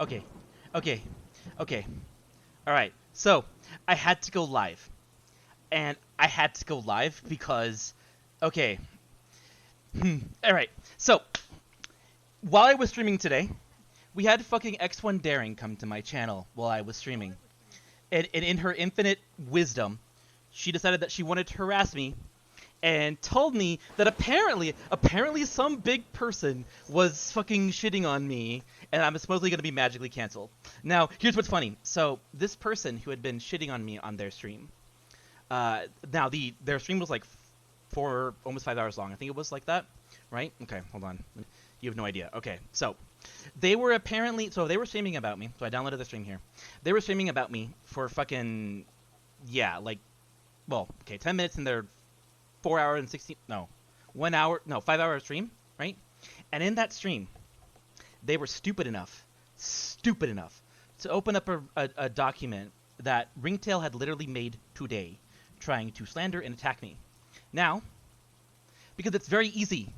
Okay. Okay. Okay. All right. So I had to go live, and I had to go live because, okay. All right. So while I was streaming today, we had fucking X1 Daring come to my channel while I was streaming, and in her infinite wisdom, she decided that she wanted to harass me and told me that apparently some big person was fucking shitting on me, and I'm supposedly going to be magically canceled. Now, here's what's funny. So, this person who had been shitting on me on their stream, now their stream was like 4, almost 5 hours long. I think it was like that, right? Okay, hold on. You have no idea. Okay, so they were streaming about me. So I downloaded the stream here. They were streaming about me for fucking, yeah, like, well, okay, 10 minutes in their 4 hour and 16, no, 1 hour, no, 5 hour stream, right? And in that stream, they were stupid enough to open up a document that Ringtail had literally made today, trying to slander and attack me. Now, because it's very easy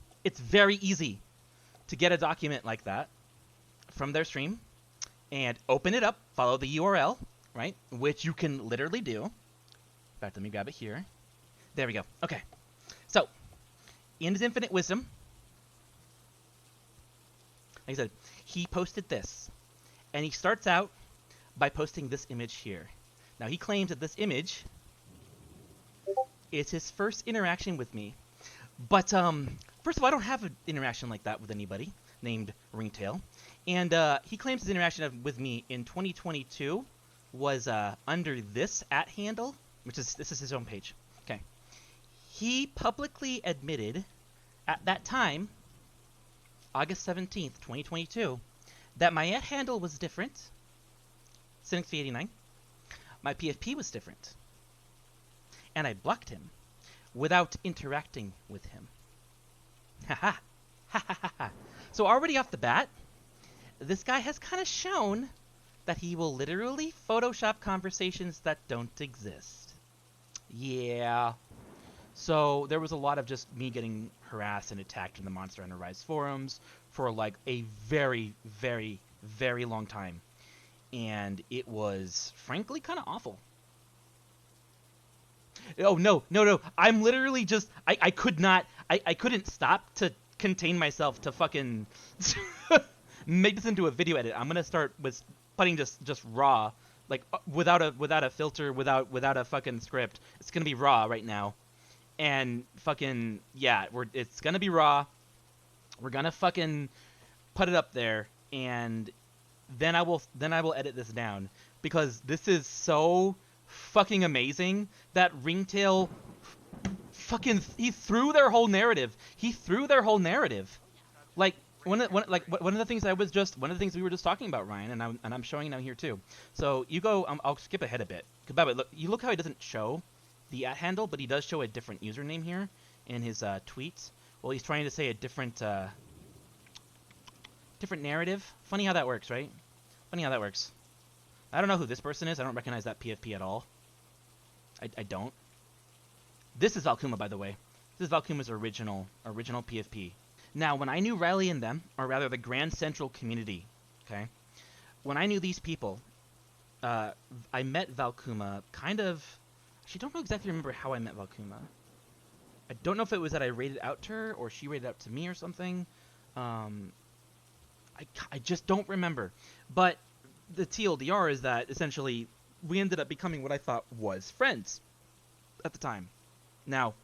to get a document like that from their stream and open it up, follow the URL, right? Which you can literally do. In fact, let me grab it here. There we go. Okay. So, in his infinite wisdom, like I said, he posted this. And he starts out by posting this image here. Now, he claims that this image is his first interaction with me. But, first of all, I don't have an interaction like that with anybody named Ringtail. And he claims his interaction with me in 2022 was under this @handle, this is his own page. Okay. He publicly admitted at that time, August 17th, 2022, that my @handle was different, CynicV89. My PFP was different. And I blocked him without interacting with him. Haha. Ha ha ha ha. So already off the bat, this guy has kind of shown that he will literally Photoshop conversations that don't exist. Yeah. So there was a lot of just me getting harassed and attacked in the Monster Hunter Rise forums for like a very, very, very long time. And it was frankly kind of awful. Oh, no. I'm literally just, I couldn't stop to contain myself to fucking make this into a video edit. I'm going to start with putting just raw, like without a filter, without a fucking script. It's going to be raw right now. And fucking, yeah, it's going to be raw. We're going to fucking put it up there, and then I will edit this down, because this is so fucking amazing that Ringtail he threw their whole narrative. Like one of the things we were just talking about, Ryan, and I'm showing now here too. So you go, I'll skip ahead a bit. By the way, look how he doesn't show the @handle, but he does show a different username here in his tweets. Well, he's trying to say a different narrative. Funny how that works, right? Funny how that works. I don't know who this person is. I don't recognize that PFP at all. I don't. This is Valkuma, by the way. This is Valkuma's original PFP. Now, when I knew Riley and them, or rather the Grand Central community, okay? When I knew these people, I met Valkuma kind of... Actually, don't know exactly remember how I met Valkuma. I don't know if it was that I raided out to her, or she raided out to me or something. I just don't remember. But the TLDR is that, essentially, we ended up becoming what I thought was friends at the time. Now,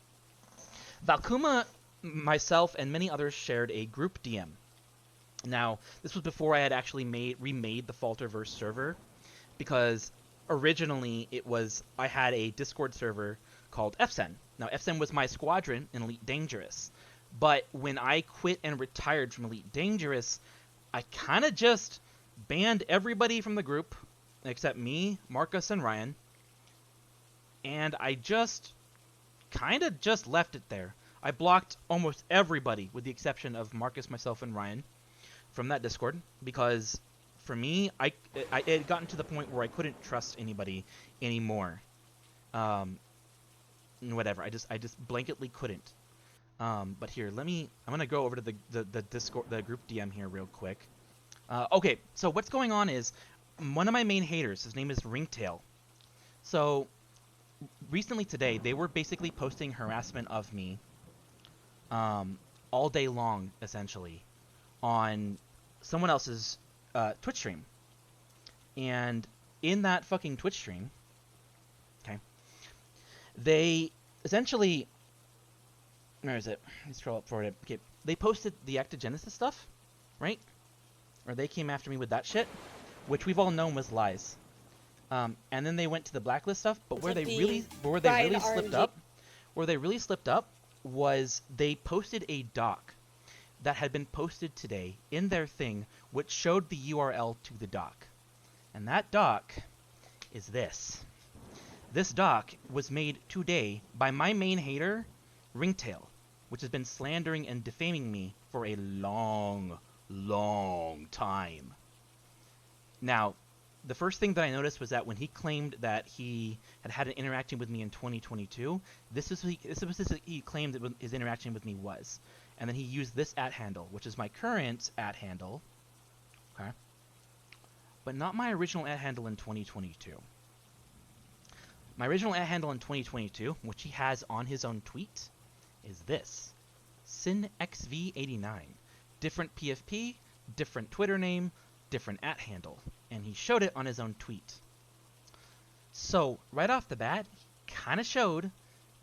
Valkuma, myself, and many others shared a group DM. Now, this was before I had actually remade the Falterverse server, because originally I had a Discord server called FSEN. Now, FSEN was my squadron in Elite Dangerous, but when I quit and retired from Elite Dangerous, I kind of just banned everybody from the group, except me, Marcus, and Ryan, and I just kind of just left it there. I blocked almost everybody, with the exception of Marcus, myself, and Ryan, from that Discord, because for me, it had gotten to the point where I couldn't trust anybody anymore. Whatever, I just blanketly couldn't. But here, I'm gonna go over to the Discord, the group DM here real quick. Okay, so what's going on is one of my main haters, his name is Ringtail. So recently today, they were basically posting harassment of me all day long, essentially, on someone else's Twitch stream. And in that fucking Twitch stream, okay, they essentially, where is it? Let's scroll up for it. Okay, they posted the Actogenesis stuff, right? Or they came after me with that shit, which we've all known was lies. And then they went to the blacklist stuff, but where they really slipped up was they posted a doc that had been posted today in their thing, which showed the URL to the doc. And that doc is this. This doc was made today by my main hater, Ringtail, which has been slandering and defaming me for a long time. Now, the first thing that I noticed was that when he claimed that he had an interaction with me in 2022, this was he claimed that his interaction with me was. And then he used this @handle, which is my current @handle, okay? But not my original @handle in 2022. My original @handle in 2022, which he has on his own tweet, is this. SynXV89. Different PFP, different Twitter name, different @handle. And he showed it on his own tweet. So, right off the bat, he kind of showed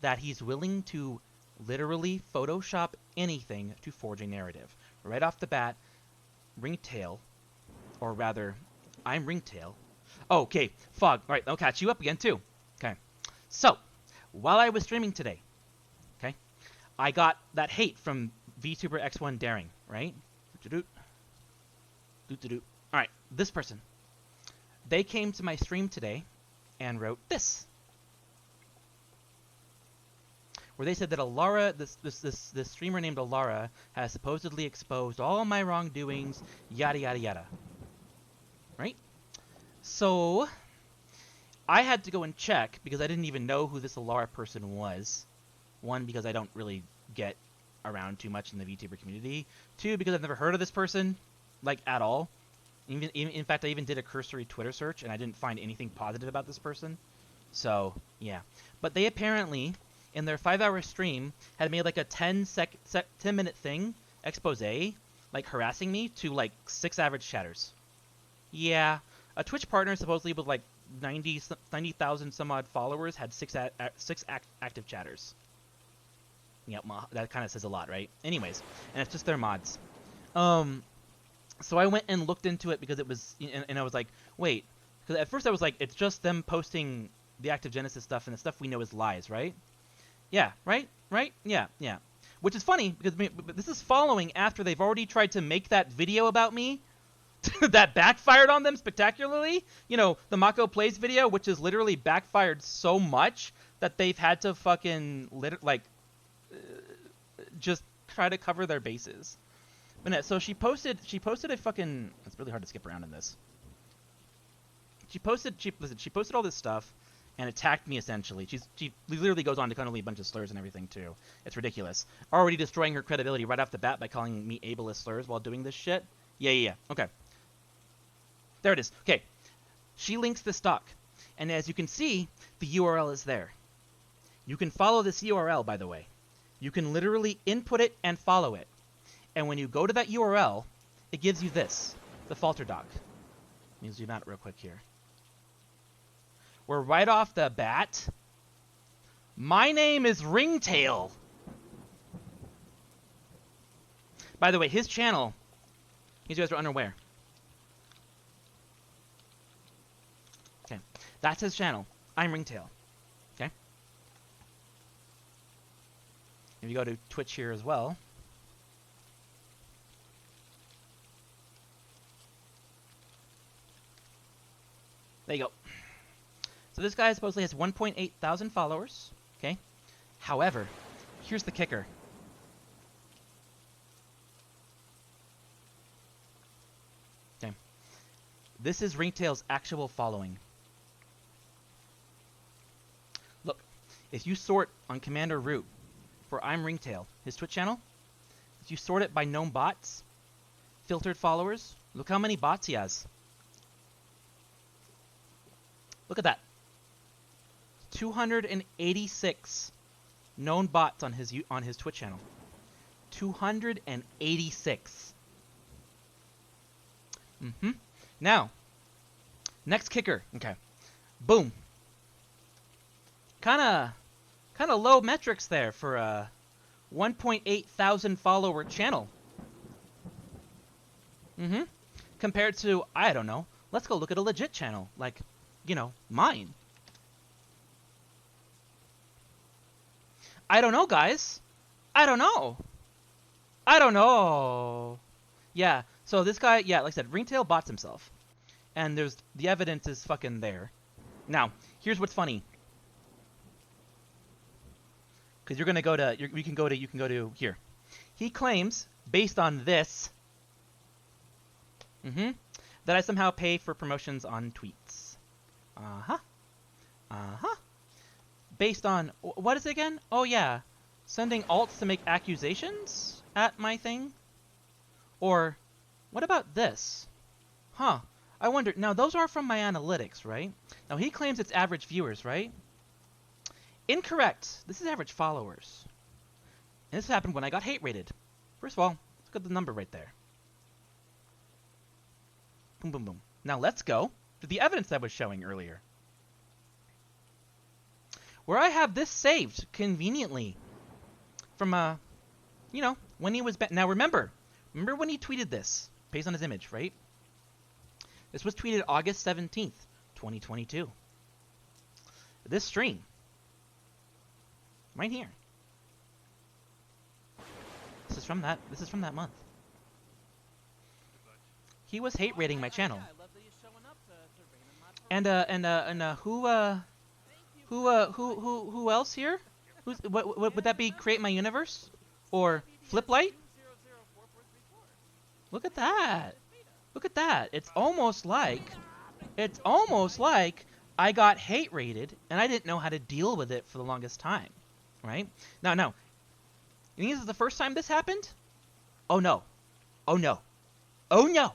that he's willing to literally Photoshop anything to forge a narrative. Right off the bat, Ringtail, or rather, I'm Ringtail. Oh, okay, Fog. All right, I'll catch you up again, too. Okay. So, while I was streaming today, okay, I got that hate from Vtuber X1 Daring, right? Alright, this person. They came to my stream today and wrote this. Where they said that Aurora, this streamer named Aurora, has supposedly exposed all my wrongdoings, yada yada yada. Right? So, I had to go and check, because I didn't even know who this Aurora person was. One, because I don't really get around too much in the VTuber community. Two, because I've never heard of this person, like, at all. In fact, I even did a cursory Twitter search, and I didn't find anything positive about this person. So, yeah. But they apparently, in their 5-hour stream, had made like a 10-minute thing, expose, like harassing me to like 6 average chatters. Yeah. A Twitch partner supposedly with like 90,000 some odd followers had 6 active chatters. Yeah, that kind of says a lot, right? Anyways, and it's just their mods. So I went and looked into it because it was, and I was like, wait, because at first I was like, it's just them posting the Actogenesis stuff and the stuff we know is lies, right? Yeah, right? Yeah. Which is funny because this is following after they've already tried to make that video about me that backfired on them spectacularly. You know, the Mako Plays video, which is literally backfired so much that they've had to fucking just try to cover their bases. But no, so she posted a fucking, it's really hard to skip around in this. She posted all this stuff and attacked me essentially. She literally goes on to kind of leave a bunch of slurs and everything too. It's ridiculous. Already destroying her credibility right off the bat by calling me ableist slurs while doing this shit. Yeah. Okay. There it is. Okay. She links this doc. And as you can see, the URL is there. You can follow this URL, by the way. You can literally input it and follow it. And when you go to that URL, it gives you this, the Falter doc. Let me zoom out real quick here. Where right off the bat, my name is Ringtail. By the way, his channel, these guys are unaware. Okay, that's his channel. I'm Ringtail. Okay. If you go to Twitch here as well. There you go. So this guy supposedly has 1.8 thousand followers. Okay. However, here's the kicker. Okay. This is Ringtail's actual following. Look, if you sort on Commander Root for I'm Ringtail, his Twitch channel, if you sort it by known bots, filtered followers, Look how many bots he has. Look at that. 286 known bots on his Twitch channel. 286. Now, next kicker. Okay. Boom. Kinda low metrics there for a 1.8 thousand follower channel. Compared to, I don't know, let's go look at a legit channel, like, you know, mine. I don't know, guys. I don't know. Yeah, so this guy, yeah, like I said, Ringtail bots himself. And the evidence is fucking there. Now, here's what's funny. Because you're gonna go to, you can go to here. He claims, based on this, that I somehow pay for promotions on tweets. Based on, what is it again? Oh yeah, sending alts to make accusations at my thing? Or, what about this? Huh, I wonder, now those are from my analytics, right? Now he claims it's average viewers, right? Incorrect, this is average followers. And this happened when I got hate rated. First of all, look at the number right there. Boom, boom, boom. Now let's go to the evidence I was showing earlier. Where I have this saved conveniently from, you know, when he was now remember when he tweeted this, based on his image, right? This was tweeted August 17th, 2022. This stream, right here. This is from that month. He was hate rating my channel. And who else here? What would that be? Create My Universe or Fliplight? Look at that. Look at that. It's almost like I got hate rated and I didn't know how to deal with it for the longest time, right? Now, you think this is the first time this happened? Oh no. Oh no. Oh no.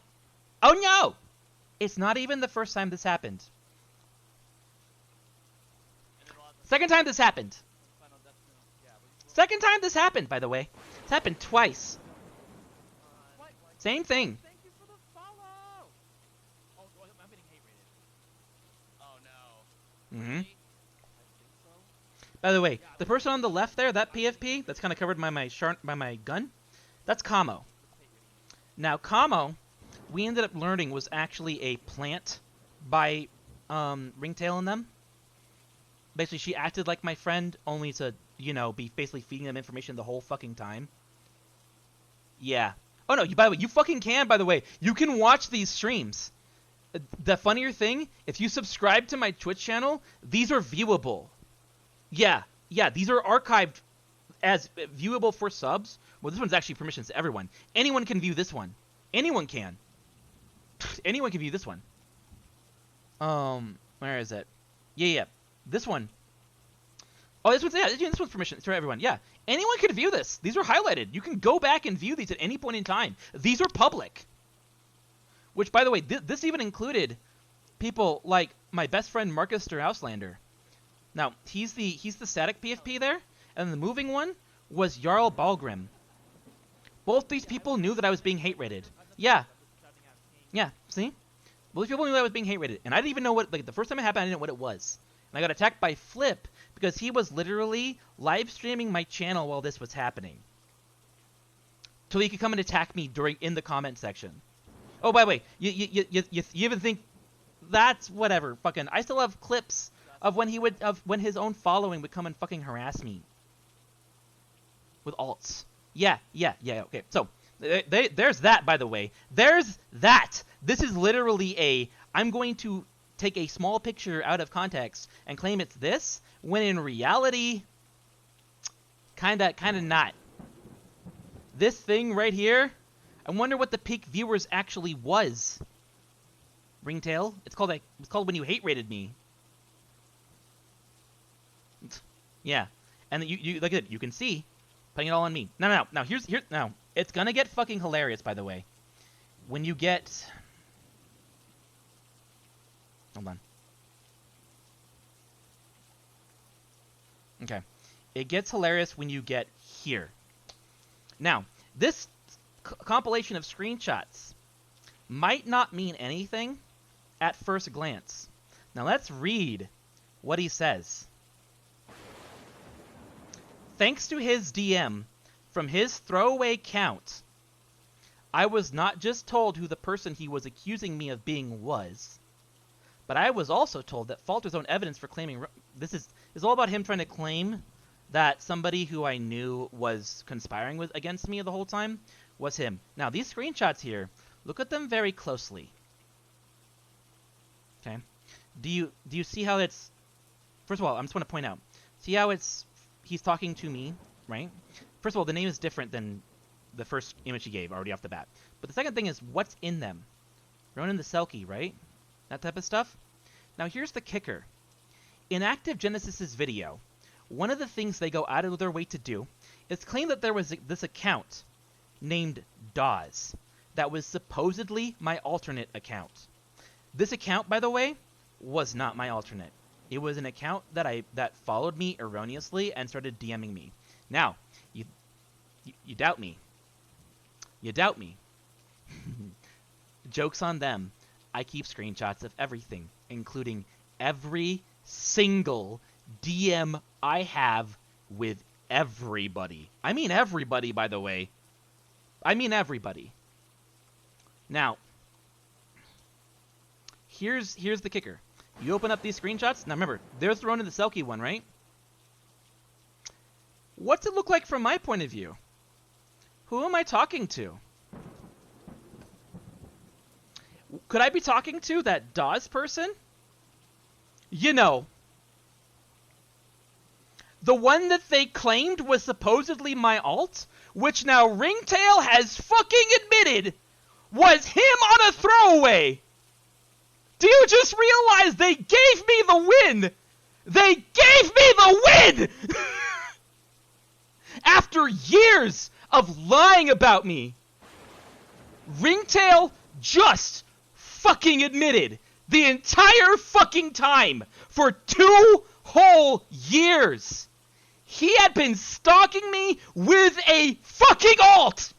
Oh no! It's not even the first time this happened. Second time this happened. Second time this happened, by the way. It's happened twice. Same thing. Thank you for the follow. Oh, I'm getting hate rated. Oh no. Really? By the way, the person on the left there, that PFP, that's kind of covered by my gun, that's Kamo. Now, Kamo, we ended up learning was actually a plant by Ringtail and them. Basically, she acted like my friend, only to, you know, be basically feeding them information the whole fucking time. Yeah. Oh no, by the way, you fucking can, by the way. You can watch these streams. The funnier thing, if you subscribe to my Twitch channel, these are viewable. Yeah, these are archived as viewable for subs. Well, this one's actually permissions to everyone. Anyone can view this one. Anyone can. Anyone can view this one. Where is it? Yeah. This one. Oh, this one's permissions to everyone. Yeah. Anyone can view this. These are highlighted. You can go back and view these at any point in time. These are public. Which, by the way, this even included people like my best friend Marcus Slander. Now, he's the static PFP there, and the moving one was Jarl Balgrim. Both these people knew that I was being hate rated. Yeah, see? Both people knew that I was being hate rated, and I didn't even know what, like, the first time it happened, I didn't know what it was. And I got attacked by Flip because he was literally live streaming my channel while this was happening. So he could come and attack me in the comment section. Oh, by the way, you even think that's whatever. Fucking, I still have clips of when when his own following would come and fucking harass me with alts. Yeah. Okay, so there's that. By the way, there's that. This is literally I'm going to take a small picture out of context and claim it's this, when in reality, kinda not. This thing right here, I wonder what the peak viewers actually was. Ringtail, it's called when you hate rated me. Yeah, and you look at it, you can see, putting it all on me. Now, here's now it's gonna get fucking hilarious. By the way, when you get... Hold on. Okay. It gets hilarious when you get here. Now, this compilation of screenshots might not mean anything at first glance. Now let's read what he says. Thanks to his DM from his throwaway count, I was not just told who the person he was accusing me of being was, but I was also told that Falter's own evidence for claiming... This is all about him trying to claim that somebody who I knew was conspiring against me the whole time was him. Now, these screenshots here, look at them very closely. Okay? Do you see how it's... First of all, I just want to point out. See how he's talking to me, right? First of all, the name is different than the first image he gave already off the bat. But the second thing is what's in them. Ronan the Selkie, right? That type of stuff. Now, here's the kicker. In Active Genesis's video, one of the things they go out of their way to do is claim that there was this account named Dawes that was supposedly my alternate account. This account, by the way, was not my alternate. It was an account that followed me erroneously and started DMing me. Now, you doubt me. You doubt me. Joke's on them. I keep screenshots of everything, including every single DM I have with everybody. I mean everybody, by the way. I mean everybody. Now, here's the kicker. You open up these screenshots. Now remember, they're thrown in the Selkie one, right? What's it look like from my point of view? Who am I talking to? Could I be talking to that Dawes person? You know, the one that they claimed was supposedly my alt, which now Ringtail has fucking admitted was him on a throwaway. Do you just realize they gave me the win? They gave me the win! After years of lying about me, Ringtail just fucking admitted the entire fucking time for 2 whole years he had been stalking me with a fucking alt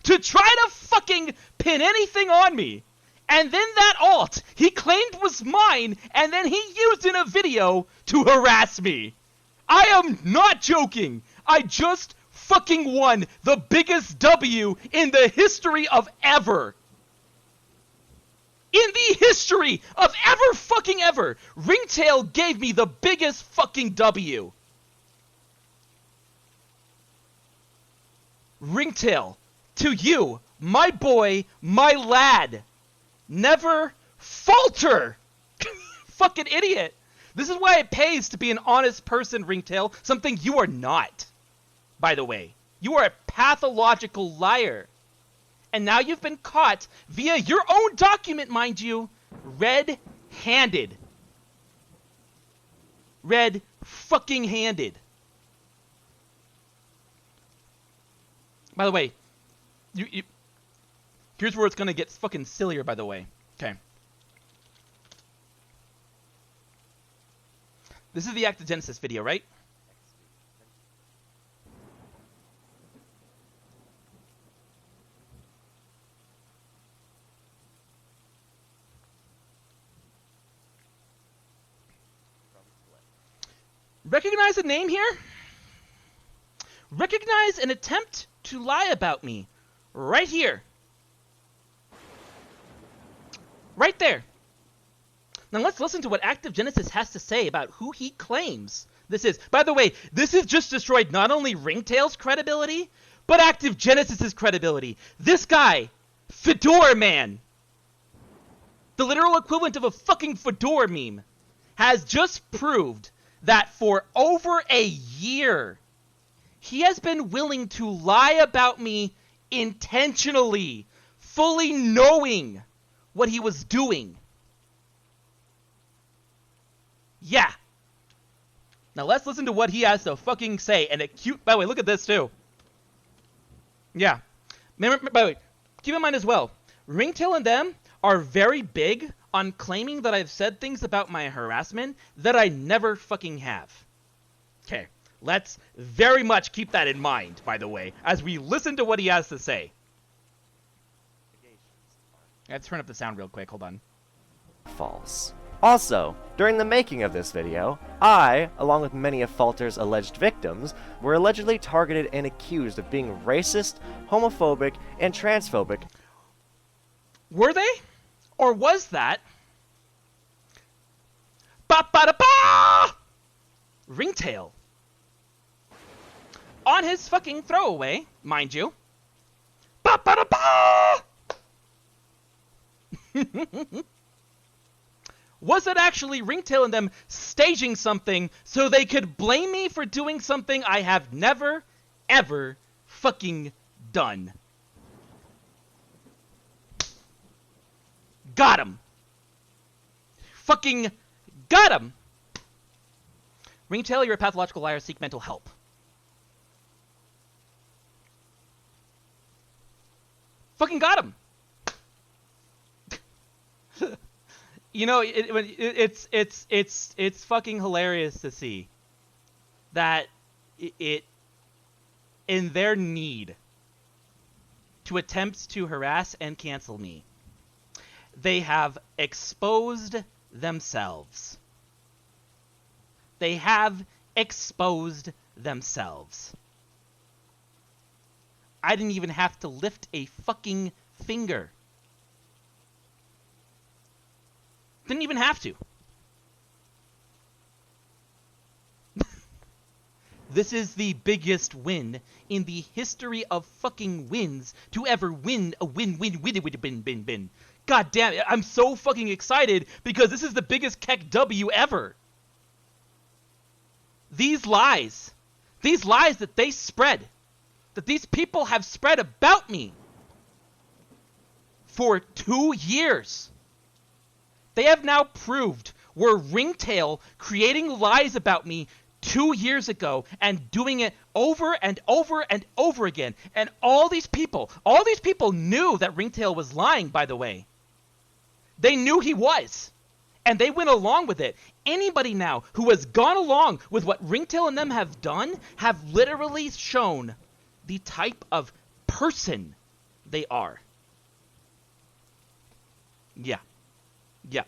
to try to fucking pin anything on me. And then that alt he claimed was mine, and then he used in a video to harass me. I am not joking. I just fucking won the biggest W in the history of ever. In the history of ever fucking ever, Ringtail gave me the biggest fucking W. Ringtail, to you, my boy, my lad, never falter. Fucking idiot. This is why it pays to be an honest person, Ringtail, something you are not. By the way, you are a pathological liar. And now you've been caught via your own document, mind you, red-handed. Red fucking handed. By the way, here's where it's gonna get fucking sillier, by the way. Okay. This is the Active Genesis video, right? Recognize a name here? Recognize an attempt to lie about me. Right here. Right there. Now let's listen to what Active Genesis has to say about who he claims this is. By the way, this has just destroyed not only Ringtail's credibility, but Active Genesis's credibility. This guy, Fedora Man, the literal equivalent of a fucking Fedora meme, has just proved that for over a year, he has been willing to lie about me intentionally, fully knowing what he was doing. Yeah. Now let's listen to what he has to fucking say. And by the way, look at this too. Yeah. Remember, by the way, keep in mind as well, Ringtail and them are very big on claiming that I've said things about my harassment that I never fucking have. Okay, let's very much keep that in mind, by the way, as we listen to what he has to say. Let's turn up the sound real quick, hold on. False. Also, during the making of this video, I, along with many of Falter's alleged victims, were allegedly targeted and accused of being racist, homophobic, and transphobic. Were they? Or was that? Ba-ba-da-ba! Ringtail. On his fucking throwaway, mind you. Ba-ba-da-ba! Was it actually Ringtail and them staging something so they could blame me for doing something I have never, ever fucking done? Got him. Fucking got him. Ringtail, you're a pathological liar. Seek mental help. Fucking got him. You know, it's fucking hilarious to see that it in their need to attempt to harass and cancel me, they have exposed themselves. They have exposed themselves. I didn't even have to lift a fucking finger. Didn't even have to. This is the biggest win in the history of fucking wins to ever win a win. God damn it, I'm so fucking excited because this is the biggest Keck W ever. These lies that they spread, that these people have spread about me for 2 years. They have now proved were Ringtail creating lies about me 2 years ago and doing it over and over and over again. And all these people knew that Ringtail was lying, by the way. They knew he was. And they went along with it. Anybody now who has gone along with what Ringtail and them have done have literally shown the type of person they are. Yeah. Yeah.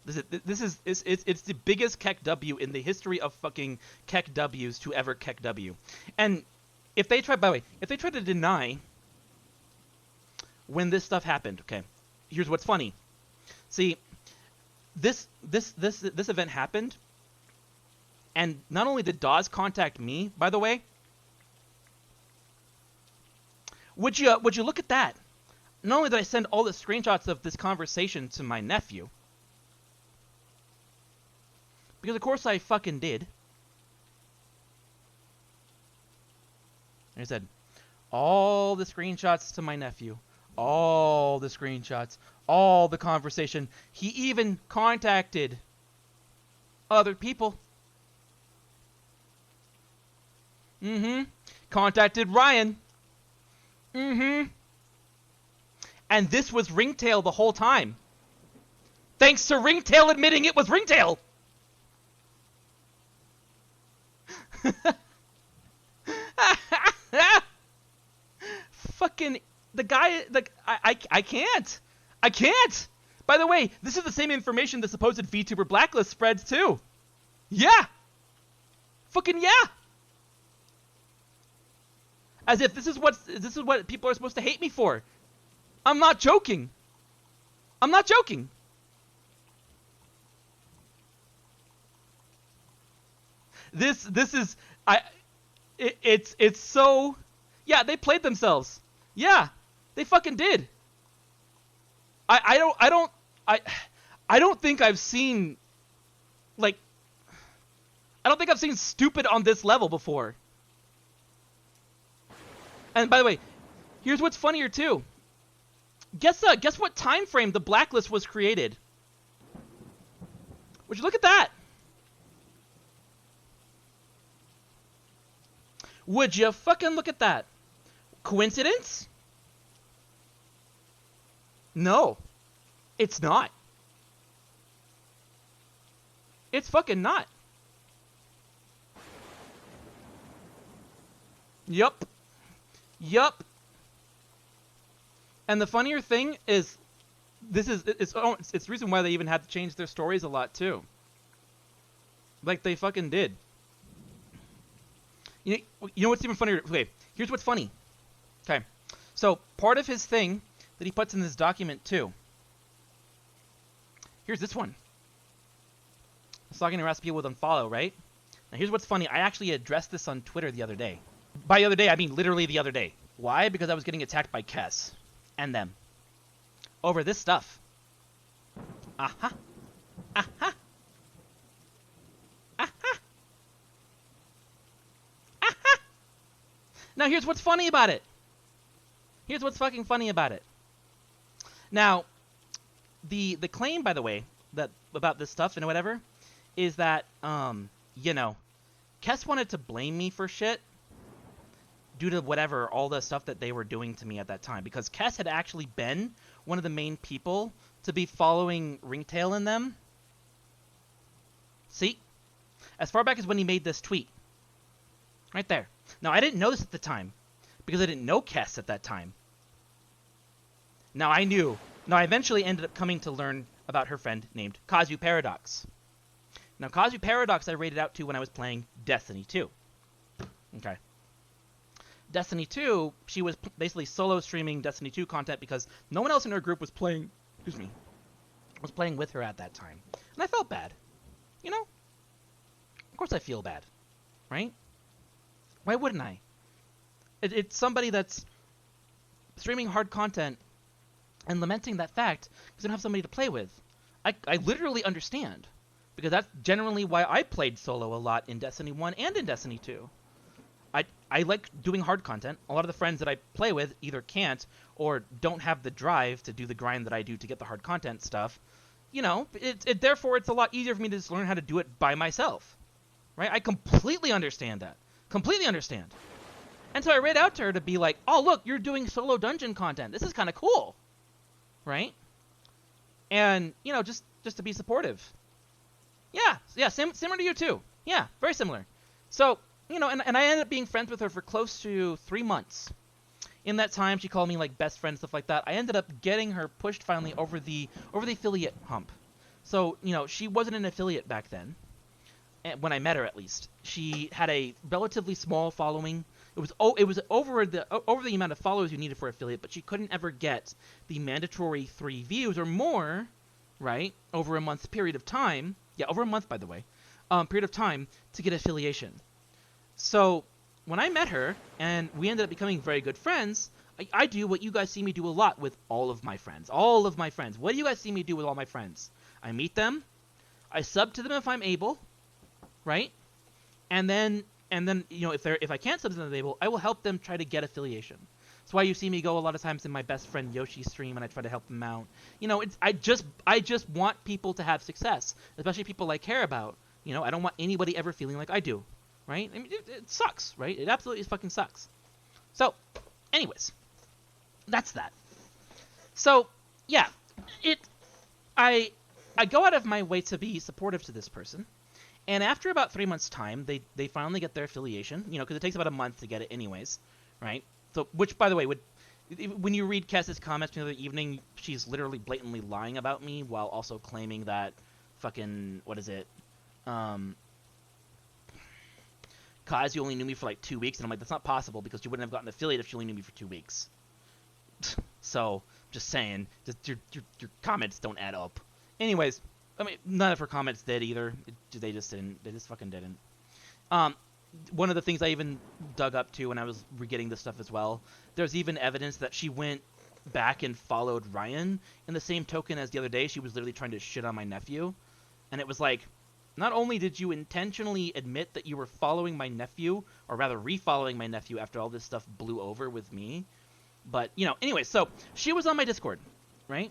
It's the biggest Keck W in the history of fucking Keck Ws to ever Keck W. And if they try, by the way, if they try to deny when this stuff happened, okay, here's what's funny. See, this event happened, and not only did Dawes contact me, by the way, would you look at that? Not only did I send all the screenshots of this conversation to my nephew, because of course I fucking did. I said, all the screenshots to my nephew, all the screenshots, all the conversation. He even contacted other people. Contacted Ryan. And this was Ringtail the whole time. Thanks to Ringtail admitting it was Ringtail. Fucking the guy, I can't. I can't. By the way, this is the same information the supposed Vtuber blacklist spreads too. Yeah. Fucking yeah. As if this is what people are supposed to hate me for. I'm not joking. I'm not joking. This is it's so, yeah, they played themselves. Yeah, they fucking did. I don't think I've seen, like, I don't think I've seen stupid on this level before. And by the way, here's what's funnier too. Guess what time frame the blacklist was created? Would you look at that? Would you fucking look at that? Coincidence? No. It's not. It's fucking not. Yup. Yup. And the funnier thing is, it's the reason why they even had to change their stories a lot too. Like they fucking did. You know what's even funnier? Okay, here's what's funny. Okay, so part of his thing that he puts in this document too. Here's this one. Stalking and harassing people with unfollow, right? Now here's what's funny. I actually addressed this on Twitter the other day. By the other day, I mean literally the other day. Why? Because I was getting attacked by Kess and them over this stuff. Aha. Aha. Aha. Aha. Now here's what's funny about it. Here's what's fucking funny about it. Now, the claim, by the way, that about this stuff and whatever, is that you know, Kess wanted to blame me for shit due to whatever, all the stuff that they were doing to me at that time. Because Kess had actually been one of the main people to be following Ringtail in them. See? As far back as when he made this tweet. Right there. Now, I didn't know this at the time, because I didn't know Kess at that time. Now, I knew. Now, I eventually ended up coming to learn about her friend named Kazu Paradox. Now, Kazu Paradox I raided out to when I was playing Destiny 2. Okay. Destiny 2, she was basically solo streaming Destiny 2 content because no one else in her group was playing, was playing with her at that time. And I felt bad. You know? Of course I feel bad. Right? Why wouldn't I? It's somebody that's streaming hard content and lamenting that fact because they don't have somebody to play with. I literally understand. Because that's generally why I played solo a lot in Destiny 1 and in Destiny 2. I like doing hard content. A lot of the friends that I play with either can't or don't have the drive to do the grind that I do to get the hard content stuff. You know, therefore it's a lot easier for me to just learn how to do it by myself. Right? I completely understand that. Completely understand. And so I read out to her to be like, oh, look, you're doing solo dungeon content. This is kind of cool. Right? And, you know, just to be supportive. Yeah, similar to you too. Yeah, very similar. So, you know, and I ended up being friends with her for close to 3 months. In that time, she called me like best friend, stuff like that. I ended up getting her pushed finally over the affiliate hump. So, you know, she wasn't an affiliate back then. When I met her, at least, she had a relatively small following. It was over the amount of followers you needed for affiliate, but she couldn't ever get the mandatory 3 views or more, right? Over a month's period of time. Yeah, over a month, by the way. Period of time to get affiliation. So when I met her and we ended up becoming very good friends, I do what you guys see me do a lot with all of my friends. All of my friends. What do you guys see me do with all my friends? I meet them. I sub to them if I'm able. Right? And then you know, if I can't sub to them if I'm able, I will help them try to get affiliation. That's why you see me go a lot of times in my best friend Yoshi's stream and I try to help them out. You know, I just want people to have success, especially people I care about. You know, I don't want anybody ever feeling like I do. Right? I mean, it sucks, right? It absolutely fucking sucks. So, anyways, that's that. So, yeah, I go out of my way to be supportive to this person, and after about 3 months' time, they finally get their affiliation, you know, because it takes about a month to get it anyways, right? So, which, by the way, when you read Kess's comments the other evening, she's literally blatantly lying about me while also claiming that fucking, what is it, Kazu only knew me for like 2 weeks, and I'm like, that's not possible because she wouldn't have gotten an affiliate if she only knew me for 2 weeks. So, just saying, just your comments don't add up. Anyways, I mean, none of her comments did either. They just didn't. They just fucking didn't. One of the things I even dug up to when I was getting this stuff as well, there's even evidence that she went back and followed Ryan in the same token as the other day. She was literally trying to shit on my nephew, and it was like, not only did you intentionally admit that you were following my nephew, or rather refollowing my nephew after all this stuff blew over with me, but, you know, anyway, so she was on my Discord, right?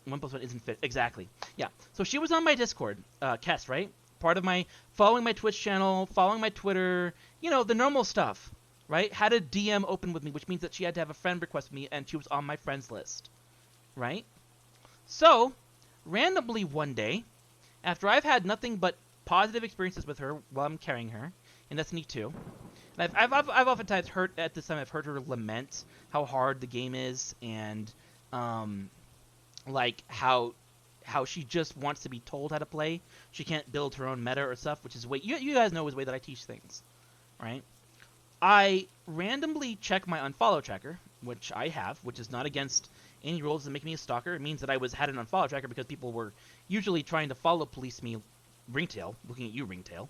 1 + 1 isn't fit. Exactly. Yeah. So she was on my Discord, Kess, right? Part of my, following my Twitch channel, following my Twitter, you know, the normal stuff, right, had a DM open with me, which means that she had to have a friend request me, and she was on my friends list, right? So, randomly one day, after I've had nothing but positive experiences with her while I'm carrying her in Destiny 2, and I've oftentimes heard, at this time, I've heard her lament how hard the game is, and, like, how she just wants to be told how to play. She can't build her own meta or stuff, which is the way, you guys know is the way that I teach things, right? I randomly check my unfollow tracker, which I have, which is not against any rules that make me a stalker. It means that I had an unfollow tracker because people were usually trying to follow police me, Ringtail, looking at you, Ringtail,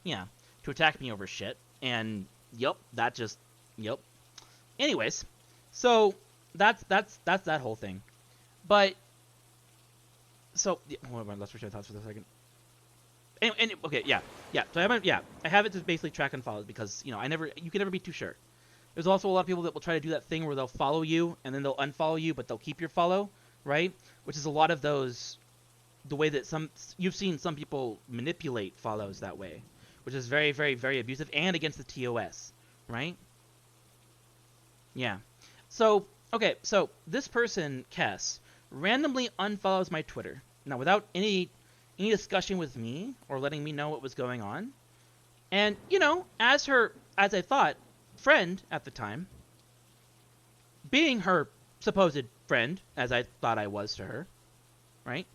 yeah, to attack me over shit, and yep, yep. Anyways, so that's that whole thing, but so yeah, hold on, let's switch my thoughts for a second. And okay, yeah. So I have it to basically track and follow because you can never be too sure. There's also a lot of people that will try to do that thing where they'll follow you and then they'll unfollow you, but they'll keep your follow, right? Which is a lot of those, the way that you've seen some people manipulate follows that way, which is very, very, very abusive and against the TOS, right? Yeah. So okay, so this person, Kess, randomly unfollows my Twitter now without any discussion with me or letting me know what was going on. And, as I thought, friend at the time, being her supposed friend, as I thought I was to her, right?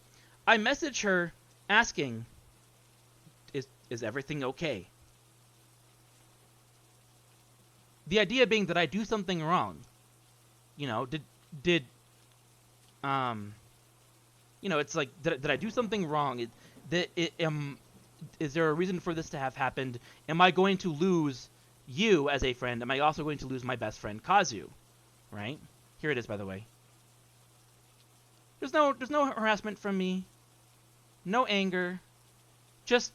I messaged her asking, is everything okay? The idea being that I do something wrong. It's like, did I do something wrong? Is there a reason for this to have happened? Am I going to lose you as a friend? Am I also going to lose my best friend, Kazu? Right? Here it is, by the way. There's no harassment from me. No anger. Just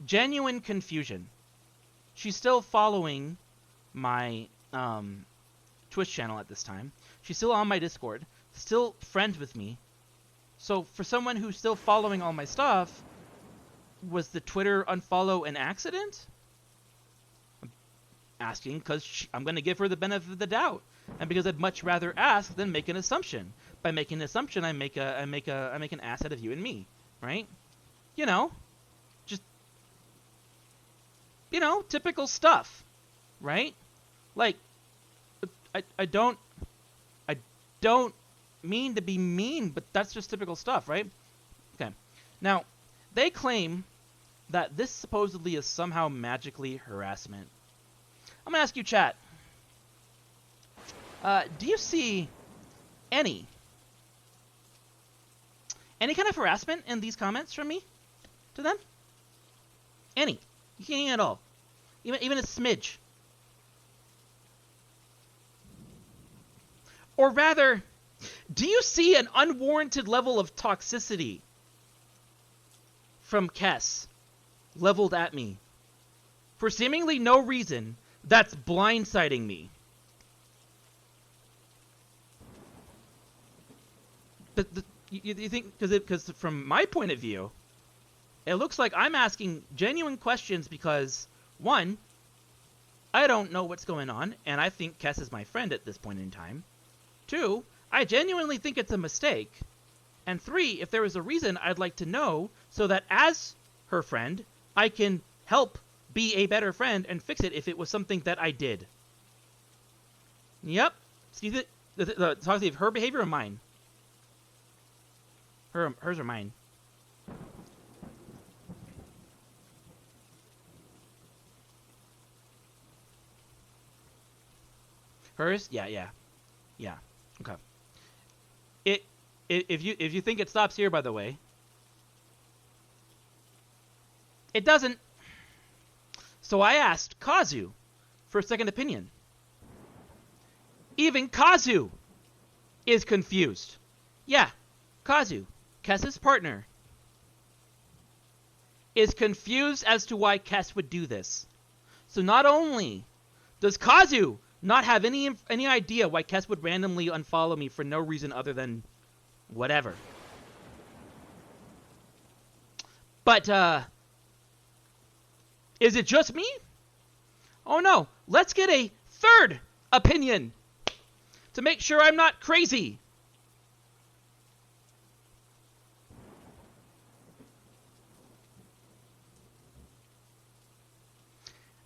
genuine confusion. She's still following my Twitch channel at this time. She's still on my Discord. Still friends with me. So for someone who's still following all my stuff, was the Twitter unfollow an accident? I'm asking because I'm going to give her the benefit of the doubt, and because I'd much rather ask than make an assumption. By making an assumption, I make an ass out of you and me, right? Just typical stuff, right? Like, I don't mean to be mean, but that's just typical stuff, right? Okay. Now, they claim that this supposedly is somehow magically harassment. I'm gonna ask you, chat. Do you see any kind of harassment in these comments from me to them? Any? You can't at all. Even a smidge. Or rather, do you see an unwarranted level of toxicity from Kess leveled at me for seemingly no reason that's blindsiding me? You think, because from my point of view, it looks like I'm asking genuine questions because, one, I don't know what's going on, and I think Kess is my friend at this point in time. Two, I genuinely think it's a mistake. And three, if there is a reason, I'd like to know so that as her friend, I can help be a better friend and fix it if it was something that I did. Yep. See the toxicity of her behavior or mine? Hers or mine? Hers? Yeah. Okay. If you think it stops here, by the way, it doesn't. So I asked Kazu for a second opinion. Even Kazu is confused. Yeah, Kazu, Kess's partner, is confused as to why Kess would do this. So not only does Kazu not have any idea why Kess would randomly unfollow me for no reason other than whatever, but is it just me? Oh no, let's get a third opinion to make sure I'm not crazy.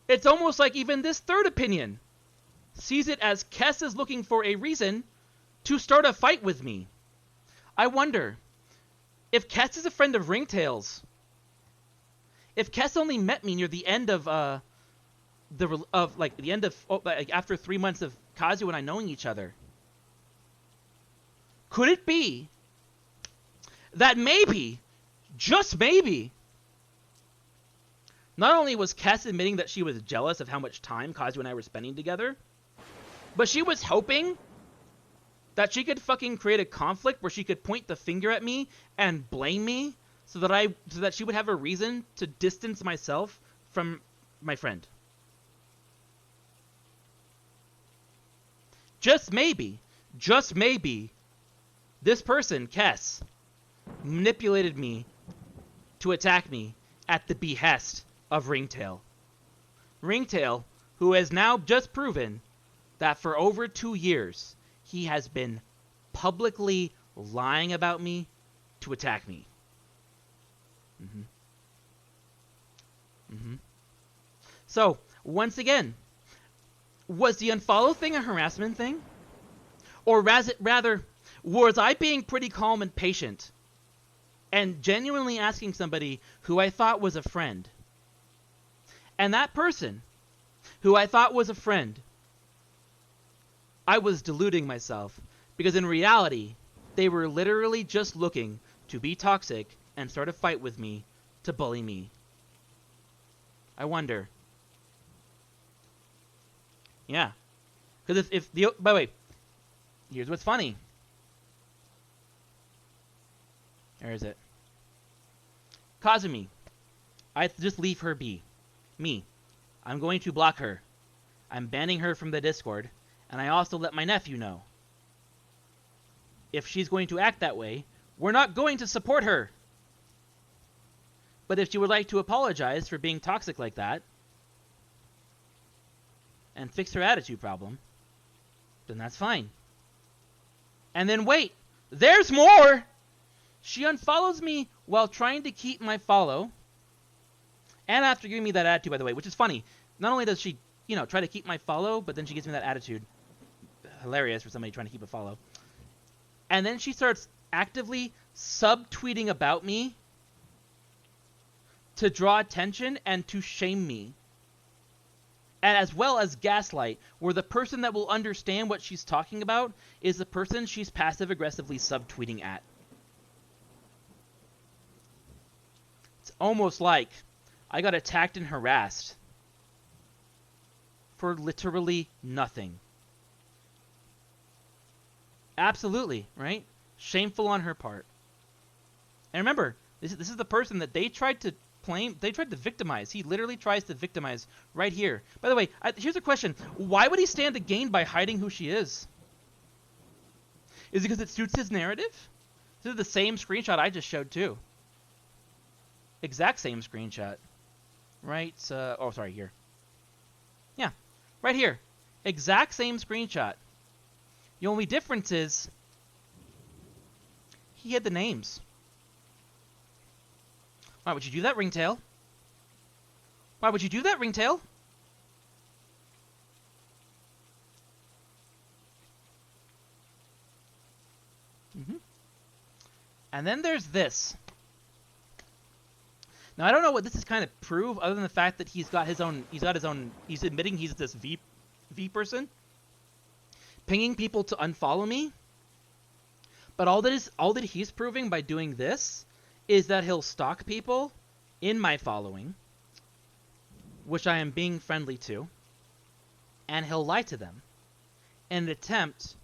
It's almost like even this third opinion sees it as Kess is looking for a reason to start a fight with me. I wonder if Kess is a friend of Ringtail's. If Kess only met me near the end of after 3 months of Kazu and I knowing each other, could it be that maybe, just maybe, not only was Kess admitting that she was jealous of how much time Kazu and I were spending together, but she was hoping that she could fucking create a conflict where she could point the finger at me and blame me so that she would have a reason to distance myself from my friend. Just maybe, this person, Kess, manipulated me to attack me at the behest of Ringtail. Ringtail, who has now just proven that for over 2 years, he has been publicly lying about me to attack me. So, once again, was the unfollow thing a harassment thing? Or rather, was I being pretty calm and patient and genuinely asking somebody who I thought was a friend? And that person, who I thought was a friend, I was deluding myself, because in reality, they were literally just looking to be toxic and start a fight with me to bully me. I wonder. Yeah. Because by the way, here's what's funny. Where is it? Kazumi. I just leave her be. Me. I'm going to block her. I'm banning her from the Discord. And I also let my nephew know. If she's going to act that way, we're not going to support her. But if she would like to apologize for being toxic like that, and fix her attitude problem, then that's fine. And then wait, there's more! She unfollows me while trying to keep my follow, and after giving me that attitude, by the way, which is funny. Not only does she, try to keep my follow, but then she gives me that attitude. Hilarious for somebody trying to keep a follow. And then she starts actively subtweeting about me to draw attention and to shame me. And as well as gaslight, where the person that will understand what she's talking about is the person she's passive-aggressively subtweeting at. It's almost like I got attacked and harassed for literally nothing. Absolutely, right? Shameful on her part. And remember, this is the person that they tried to victimize. He literally tries to victimize right here. By the way, here's a question. Why would he stand to gain by hiding who she is? Is it because it suits his narrative? This is the same screenshot I just showed too. Exact same screenshot. Right, oh sorry, here. Yeah, right here. Exact same screenshot. The only difference is he had the names. Why would you do that, Ringtail? Why would you do that, Ringtail? And then there's this. Now I don't know what this is kind of prove, other than the fact that he's admitting he's this V person, pinging people to unfollow me. But all that he's proving by doing this is that he'll stalk people in my following, which I am being friendly to, and he'll lie to them in an attempt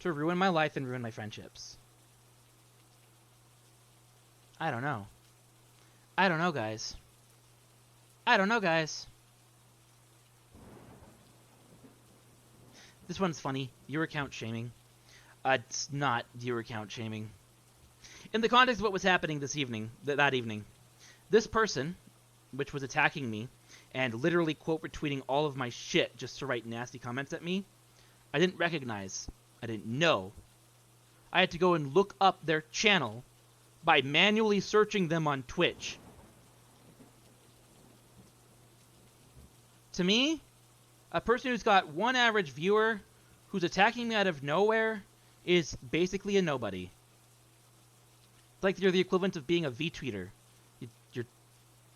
to ruin my life and ruin my friendships. I don't know. I don't know, guys. I don't know, guys. This one's funny. Viewer count shaming. It's not viewer count shaming. In the context of what was happening that evening, this person, which was attacking me and literally quote retweeting all of my shit just to write nasty comments at me, I didn't recognize. I didn't know. I had to go and look up their channel by manually searching them on Twitch. To me, a person who's got one average viewer who's attacking me out of nowhere is basically a nobody. It's like you're the equivalent of being a V-tweeter.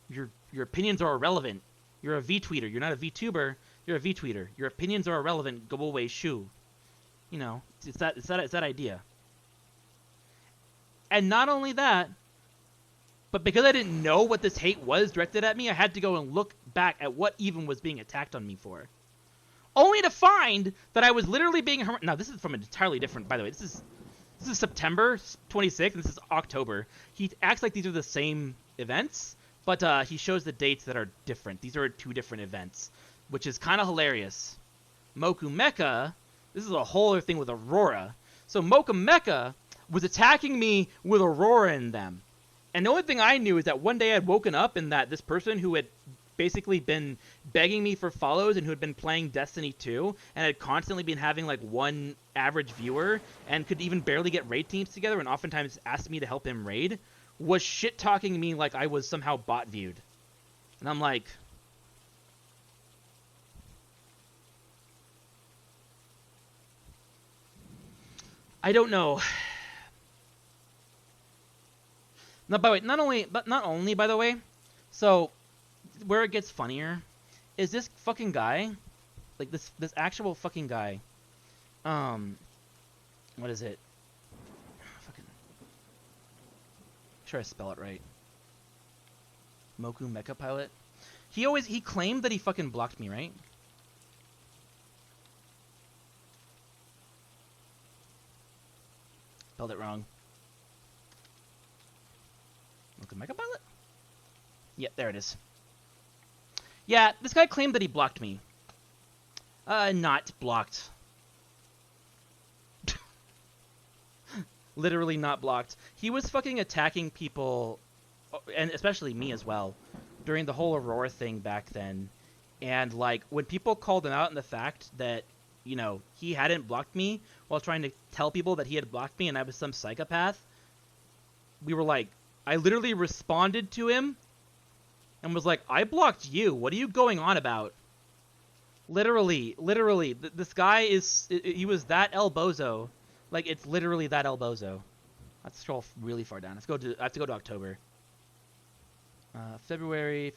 Your opinions are irrelevant. You're a V-tweeter. You're not a VTuber. You're a V-tweeter. Your opinions are irrelevant. Go away, shoo. You know, it's that idea. And not only that, but because I didn't know what this hate was directed at me, I had to go and look back at what even was being attacked on me for. Only to find that I was literally being... Now, this is from an entirely different... By the way, this is September 26th, and this is October. He acts like these are the same events, but he shows the dates that are different. These are 2 different events, which is kind of hilarious. Moku Mecha, this is a whole other thing with Aurora. So Moku Mecha was attacking me with Aurora in them. And the only thing I knew is that one day I'd woken up and that this person who had basically been begging me for follows and who had been playing Destiny 2 and had constantly been having like one average viewer and could even barely get raid teams together and oftentimes asked me to help him raid was shit-talking me like I was somehow bot-viewed. And I'm like... I don't know. No, by the way, not only, by the way, so where it gets funnier is this fucking guy, like this actual fucking guy. What is it? Fucking. Make sure I spell it right. Moku Mecha Pilot. He claimed that he fucking blocked me, right? Spelled it wrong. Moku Mecha Pilot? Yeah, there it is. Yeah, this guy claimed that he blocked me. Not blocked. Literally not blocked. He was fucking attacking people, and especially me as well, during the whole Aurora thing back then. And, like, when people called him out on the fact that, you know, he hadn't blocked me while trying to tell people that he had blocked me and I was some psychopath, we were like, I literally responded to him and was like, I blocked you. What are you going on about? Literally, this guy he was that El Bozo. Like, it's literally that El Bozo. Let's scroll really far down. I have to go to October. February.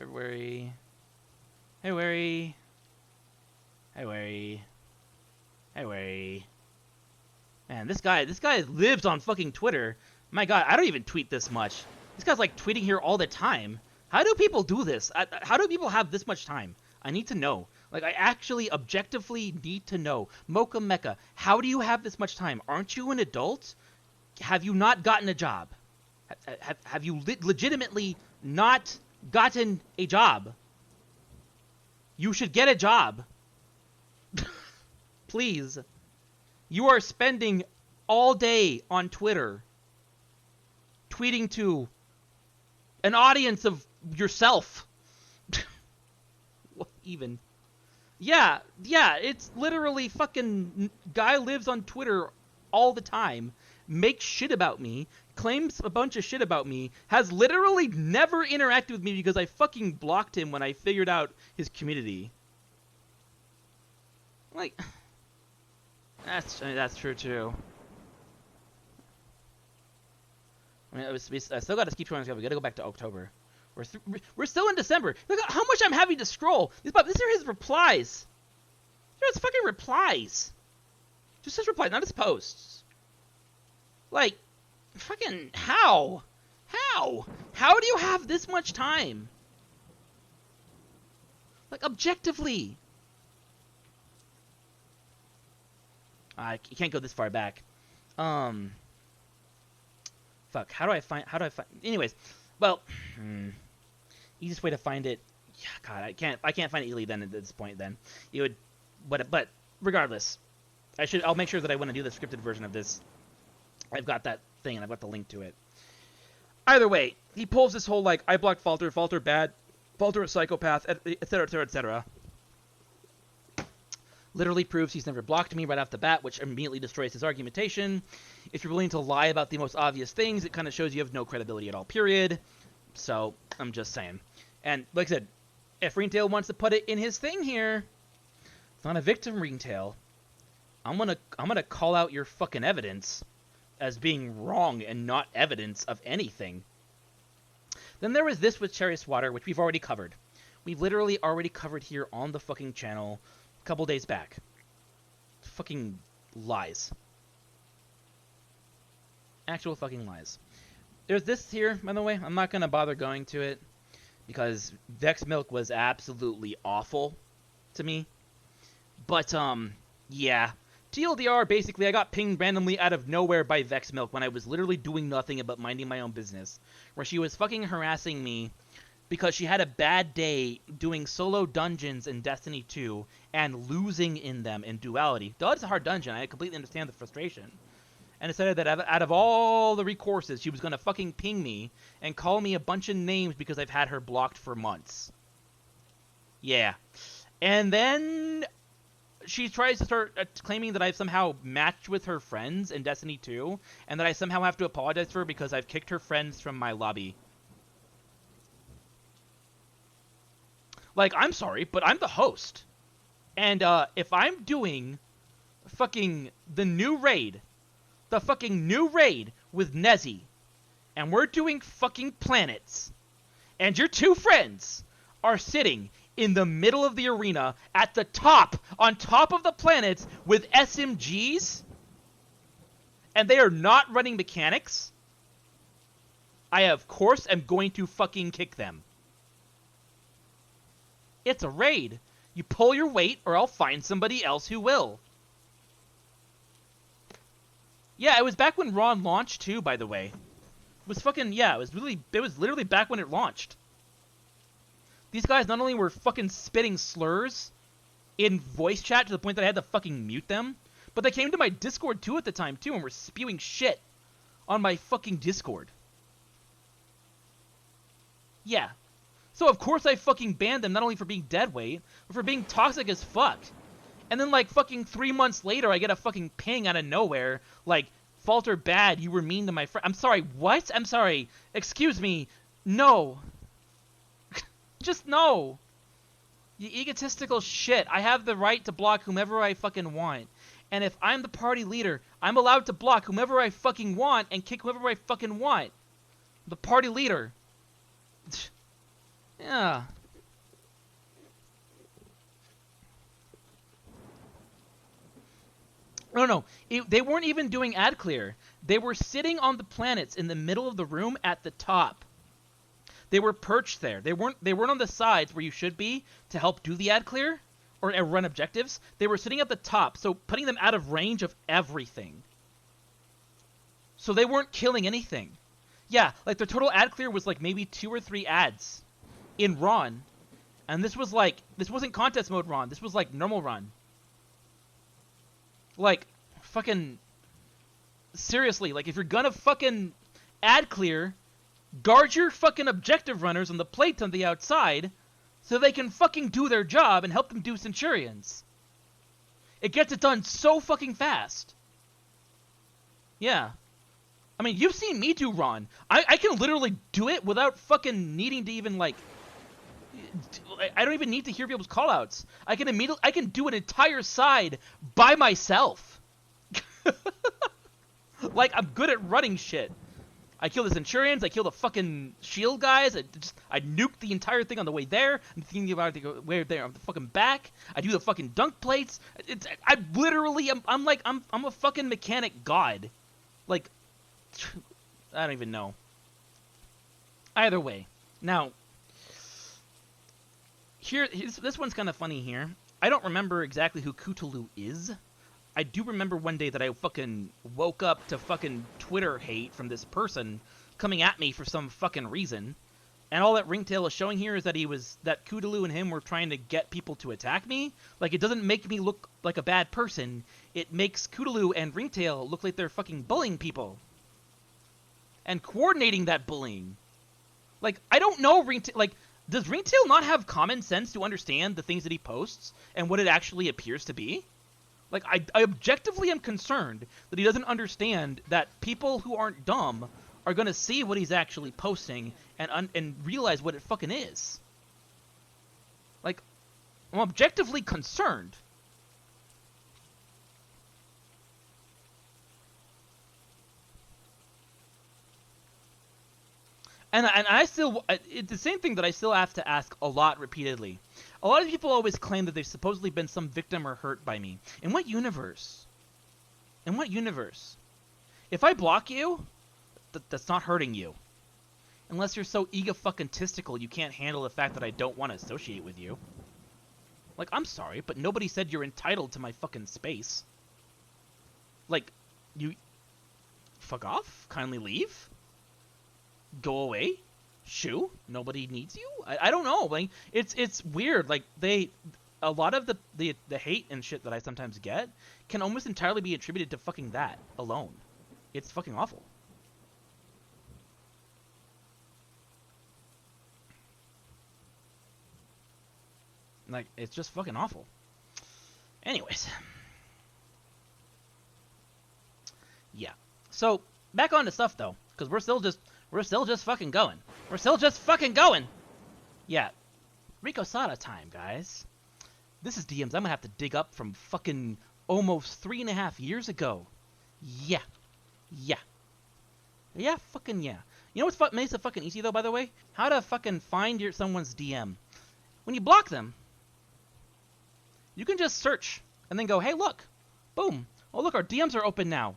Man, this guy lives on fucking Twitter. My god, I don't even tweet this much. This guy's like tweeting here all the time. How do people do this? How do people have this much time? I need to know. Like, I actually objectively need to know. Mocha Mecha, how do you have this much time? Aren't you an adult? Have you not gotten a job? Have you legitimately not gotten a job? You should get a job. Please. You are spending all day on Twitter tweeting to an audience of yourself. What even? Yeah, it's literally fucking guy lives on Twitter all the time, makes shit about me, claims a bunch of shit about me, has literally never interacted with me because I fucking blocked him when I figured out his community. Like, that's true too. I mean, I still got to keep going. We got to go back to October. We're still in December. Look at how much I'm having to scroll. These are his replies. These are his fucking replies. Just his replies, not his posts. Like, fucking how? How do you have this much time? Like, objectively. You can't go this far back. Fuck. How do I find? Anyways, well, easiest way to find it. Yeah, God, I can't find it easily then at this point. Then it would, but regardless, I'll make sure that when I do the scripted version of this, I've got that thing and I've got the link to it. Either way, he pulls this whole like I blocked Falter bad, Falter a psychopath, etc., etc., etc. Literally proves he's never blocked me right off the bat, which immediately destroys his argumentation. If you're willing to lie about the most obvious things, it kind of shows you have no credibility at all, period. So, I'm just saying. And, like I said, if Ringtail wants to put it in his thing here, it's not a victim Ringtail. I'm gonna call out your fucking evidence as being wrong and not evidence of anything. Then there was this with Cherry Swatter, which we've already covered. We've literally already covered here on the fucking channel a couple days back. Fucking lies. Actual fucking lies. There's this here, by the way. I'm not gonna bother going to it because Vex Milk was absolutely awful to me. But, yeah. TLDR, basically, I got pinged randomly out of nowhere by Vex Milk when I was literally doing nothing but minding my own business. Where she was fucking harassing me because she had a bad day doing solo dungeons in Destiny 2 and losing in them in Duality. Though it's a hard dungeon, I completely understand the frustration. And decided that out of all the recourses, she was going to fucking ping me and call me a bunch of names because I've had her blocked for months. Yeah. And then she tries to start claiming that I've somehow matched with her friends in Destiny 2, and that I somehow have to apologize for her because I've kicked her friends from my lobby. Like, I'm sorry, but I'm the host. And, if I'm doing fucking the new raid with Nezzy, and we're doing fucking planets, and your two friends are sitting in the middle of the arena, at the top, on top of the planets, with SMGs, and they are not running mechanics, I, of course, am going to fucking kick them. It's a raid. You pull your weight, or I'll find somebody else who will. Yeah, it was back when Ron launched, too, by the way. It was fucking, yeah, it was literally back when it launched. These guys not only were fucking spitting slurs in voice chat to the point that I had to fucking mute them, but they came to my Discord too at the time too and were spewing shit on my fucking Discord. Yeah. So of course I fucking banned them not only for being deadweight, but for being toxic as fuck. And then like fucking 3 months later I get a fucking ping out of nowhere like, Falter bad, you were mean to my friend. I'm sorry, what? I'm sorry. Excuse me. No. Just no. You egotistical shit. I have the right to block whomever I fucking want. And if I'm the party leader, I'm allowed to block whomever I fucking want and kick whoever I fucking want. The party leader. Yeah. No. They weren't even doing ad clear. They were sitting on the planets in the middle of the room at the top. They were perched there. They weren't on the sides where you should be to help do the ad clear or run objectives. They were sitting at the top, so putting them out of range of everything. So they weren't killing anything. Yeah, like their total ad clear was like maybe 2 or 3 ads in Ron. And this wasn't contest mode Ron. This was like normal Ron. Like, fucking, seriously, like if you're gonna fucking ad clear, guard your fucking objective runners on the plates on the outside so they can fucking do their job and help them do Centurions. It gets it done so fucking fast. Yeah. I mean, you've seen me do Ron. I can literally do it without fucking needing to even, like, I don't even need to hear people's callouts. I can do an entire side by myself. Like, I'm good at running shit. I kill the Centurions, I kill the fucking shield guys, I nuke the entire thing on the way there, I'm thinking about the way there on the fucking back, I do the fucking dunk plates, I literally, I'm a fucking mechanic god. Like, I don't even know. Either way. Now, this one's kind of funny here. I don't remember exactly who Cthulhu is. I do remember one day that I fucking woke up to fucking Twitter hate from this person coming at me for some fucking reason. And all that Ringtail is showing here is that that Cthulhu and him were trying to get people to attack me. Like, it doesn't make me look like a bad person. It makes Cthulhu and Ringtail look like they're fucking bullying people. And coordinating that bullying. Like, I don't know Ringtail, like, Does Ringtail not have common sense to understand the things that he posts and what it actually appears to be? Like, I objectively am concerned that he doesn't understand that people who aren't dumb are going to see what he's actually posting and realize what it fucking is. Like, I'm objectively concerned. And I still, it's the same thing that I still have to ask a lot repeatedly. A lot of people always claim that they've supposedly been some victim or hurt by me. In what universe? In what universe? If I block you, that's not hurting you. Unless you're so ego-fucking-tistical you can't handle the fact that I don't want to associate with you. Like, I'm sorry, but nobody said you're entitled to my fucking space. Like, you... Fuck off? Kindly leave? Go away? Shoo? Nobody needs you? I don't know. Like, it's weird. Like, a lot of the hate and shit that I sometimes get can almost entirely be attributed to fucking that alone. It's fucking awful. Like, it's just fucking awful. Anyways. Yeah. So, back on to stuff, though. Because we're still just fucking going. We're still just fucking going! Yeah. Rico Sada time, guys. This is DMs I'm gonna have to dig up from fucking almost 3.5 years ago. Yeah. Yeah. Yeah, fucking yeah. You know what's makes it fucking easy, though, by the way? How to fucking find someone's DM. When you block them, you can just search and then go, hey, look. Boom. Oh, look, our DMs are open now.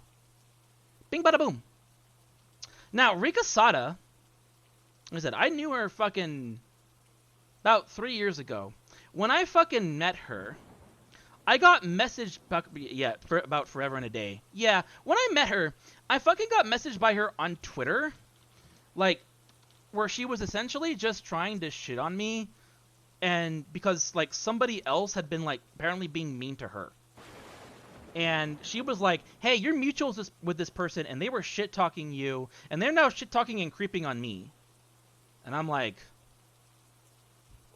Bing, bada, boom. Now, Rika Sada, like I said, I knew her fucking about 3 years ago. When I fucking met her, I got messaged about forever and a day. Yeah, when I met her, I fucking got messaged by her on Twitter, like, where she was essentially just trying to shit on me, and because, like, somebody else had been, like, apparently being mean to her. And she was like, hey, you're mutuals with this person, and they were shit-talking you, and they're now shit-talking and creeping on me. And I'm like,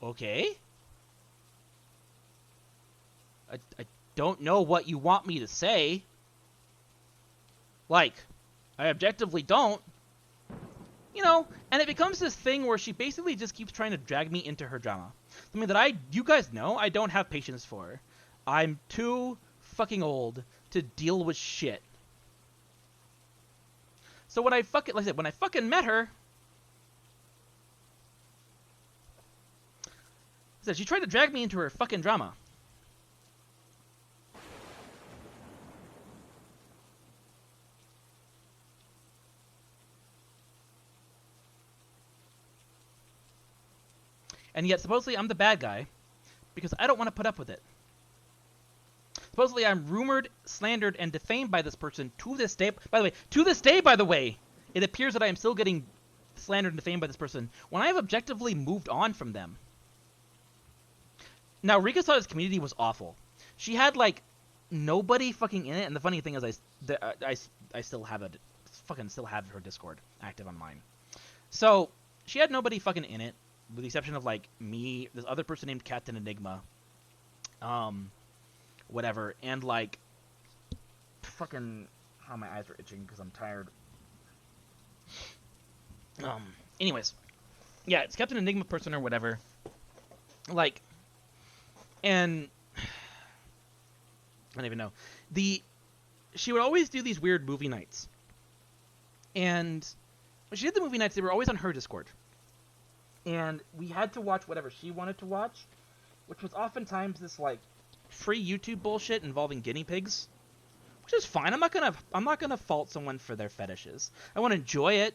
okay? I don't know what you want me to say. Like, I objectively don't. You know, and it becomes this thing where she basically just keeps trying to drag me into her drama. Something that you guys know I don't have patience for. I'm too fucking old to deal with shit. So when I fucking, like I said, when I fucking met her, she tried to drag me into her fucking drama. And yet, supposedly, I'm the bad guy, because I don't want to put up with it. Supposedly, I'm rumored, slandered, and defamed by this person to this day. By the way, it appears that I am still getting slandered and defamed by this person when I have objectively moved on from them. Now, Rika Sada's community was awful. She had, like, nobody fucking in it, and the funny thing is I still have her Discord active on mine. So, she had nobody fucking in it, with the exception of, like, me, this other person named Captain Enigma, whatever, and, like, fucking, how my eyes are itching because I'm tired. Anyways, yeah, it's Captain Enigma person or whatever, like, and, I don't even know, she would always do these weird movie nights, and when she did the movie nights, they were always on her Discord. And we had to watch whatever she wanted to watch, which was oftentimes this, like, free YouTube bullshit involving guinea pigs, which is fine. I'm not gonna fault someone for their fetishes. I want to enjoy it,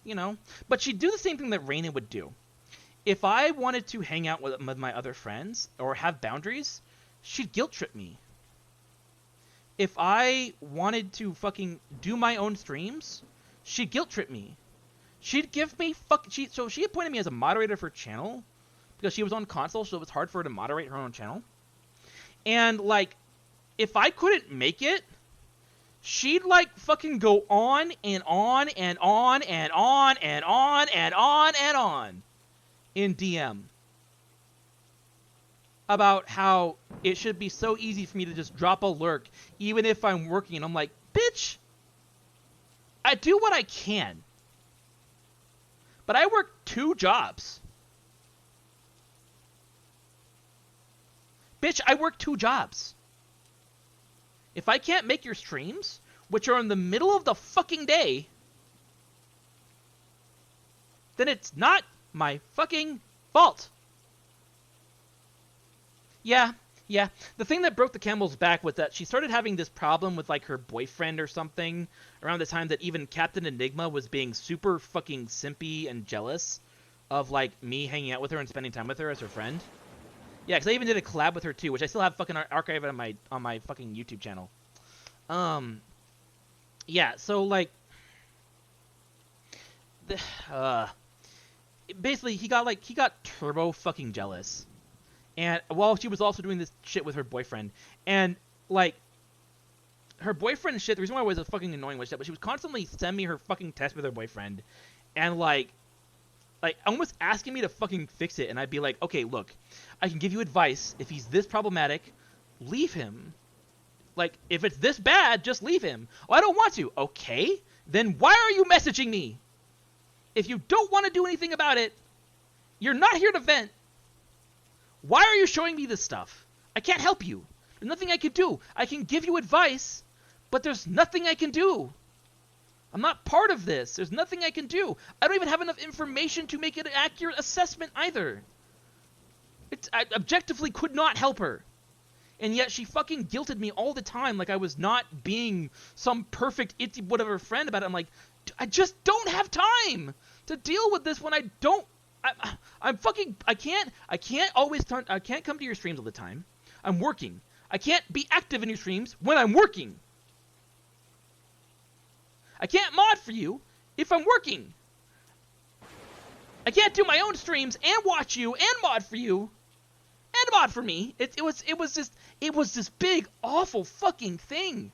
you know. But she'd do the same thing that Raina would do. If I wanted to hang out with my other friends or have boundaries, she'd guilt trip me. If I wanted to fucking do my own streams, she'd guilt trip me. She'd give me so she appointed me as a moderator for her channel because she was on console, so it was hard for her to moderate her own channel. And, like, if I couldn't make it, she'd, like, fucking go on and on and on and on and on and on and on in DM about how it should be so easy for me to just drop a lurk even if I'm working. And I'm like, bitch, I do what I can. But I work 2 jobs. Bitch, I work 2 jobs. If I can't make your streams, which are in the middle of the fucking day, then it's not my fucking fault. Yeah. The thing that broke the camel's back was that she started having this problem with, like, her boyfriend or something around the time that even Captain Enigma was being super fucking simpy and jealous of, like, me hanging out with her and spending time with her as her friend. Yeah, because I even did a collab with her, too, which I still have fucking archived on my fucking YouTube channel. Yeah, so, like, basically, he got turbo fucking jealous. And while she was also doing this shit with her boyfriend. And, like, her boyfriend shit, the reason why I was fucking annoying was that, but she was constantly sending me her fucking test with her boyfriend. And, like, almost asking me to fucking fix it. And I'd be like, okay, look, I can give you advice. If he's this problematic, leave him. Like, if it's this bad, just leave him. Oh, I don't want to. Okay, then why are you messaging me? If you don't want to do anything about it, you're not here to vent. Why are you showing me this stuff? I can't help you. There's nothing I can do. I can give you advice, but there's nothing I can do. I'm not part of this. There's nothing I can do. I don't even have enough information to make an accurate assessment either. I objectively could not help her. And yet she fucking guilted me all the time like I was not being some perfect itsy whatever friend about it. I'm like, I just don't have time to deal with this when I don't. I can't come to your streams all the time. I'm working. I can't be active in your streams when I'm working. I can't mod for you if I'm working. I can't do my own streams and watch you and mod for you and mod for me. It was this big awful fucking thing.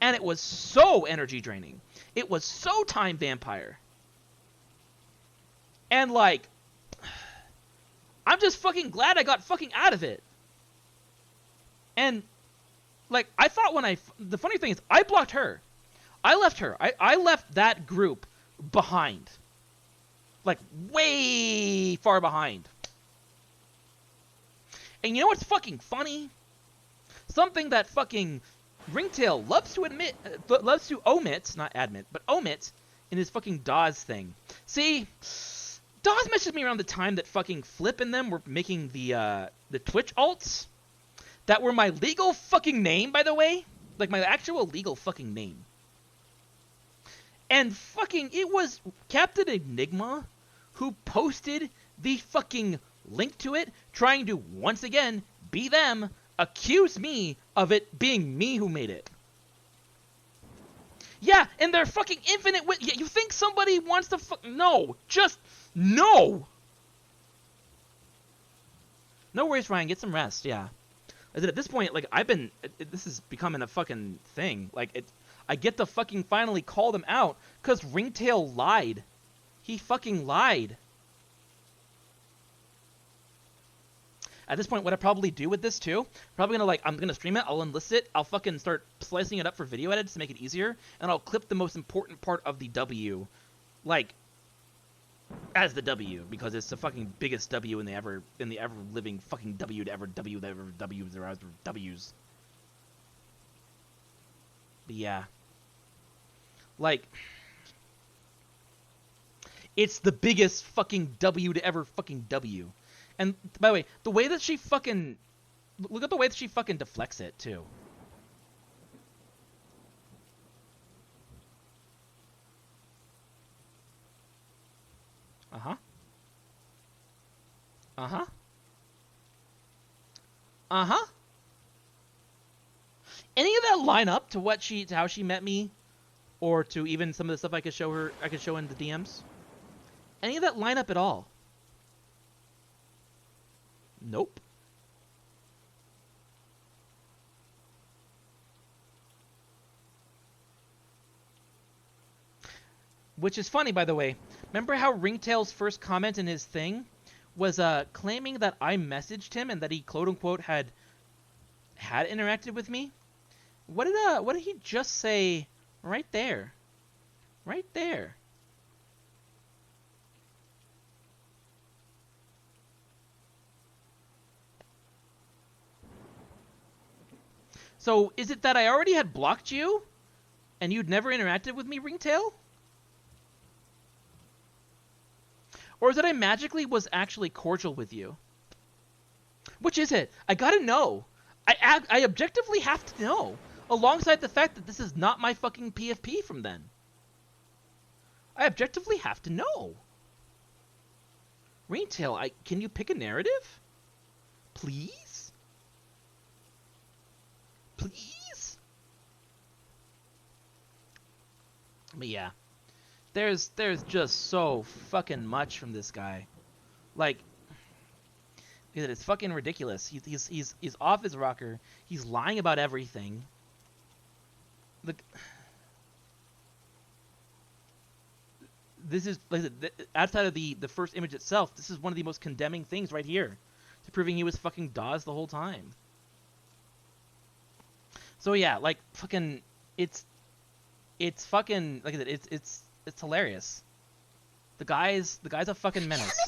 And it was so energy draining. It was so time vampire. And, like, I'm just fucking glad I got fucking out of it. And, like, I thought the funny thing is, I blocked her. I left her. I left that group behind. Like, way far behind. And you know what's fucking funny? Something that fucking Ringtail loves to omit, not admit, but omit in his fucking Dawes thing. See, Dawes messaged me around the time that fucking Flip and them were making the Twitch alts that were my legal fucking name, by the way. Like, my actual legal fucking name. And fucking, it was Captain Enigma who posted the fucking link to it, trying to, once again, be them, accuse me of it being me who made it. Yeah, and they're fucking infinite yeah, you think somebody wants to no, just no. No worries, Ryan, get some rest, yeah. At this point, like, this is becoming a fucking thing. Like, I get to fucking finally call them out, because Ringtail lied. He fucking lied. At this point, what I probably do with this, too, probably gonna, like, I'm gonna stream it, I'll enlist it, I'll fucking start slicing it up for video edits to make it easier, and I'll clip the most important part of the W, like, as the W, because it's the fucking biggest W in the ever living fucking W to ever W that ever W's there ever W's. But yeah. Like, it's the biggest fucking W to ever fucking W. And, by the way, the way that she fucking... Look at the way that she fucking deflects it, too. Uh-huh. Uh-huh. Uh-huh. Any of that line up to how she met me? Or to even some of the stuff I could show in the DMs? Any of that line up at all? Nope. Which is funny, by the way. Remember how Ringtail's first comment in his thing was claiming that I messaged him and that he quote-unquote had interacted with me? What did he just say right there? Right there. So, is it that I already had blocked you and you'd never interacted with me, Ringtail? Or is it I magically was actually cordial with you? Which is it? I gotta know. I objectively have to know. Alongside the fact that this is not my fucking PFP from then. I objectively have to know. Ringtail, can you pick a narrative? Please? Please? But yeah. There's just so fucking much from this guy. Like, it's fucking ridiculous. He's off his rocker. He's lying about everything. This is, like, outside of the first image itself, this is one of the most condemning things right here, to proving he was fucking Dawes the whole time. So yeah, like, fucking, it's fucking, like I said, it's hilarious. The guy's a fucking menace.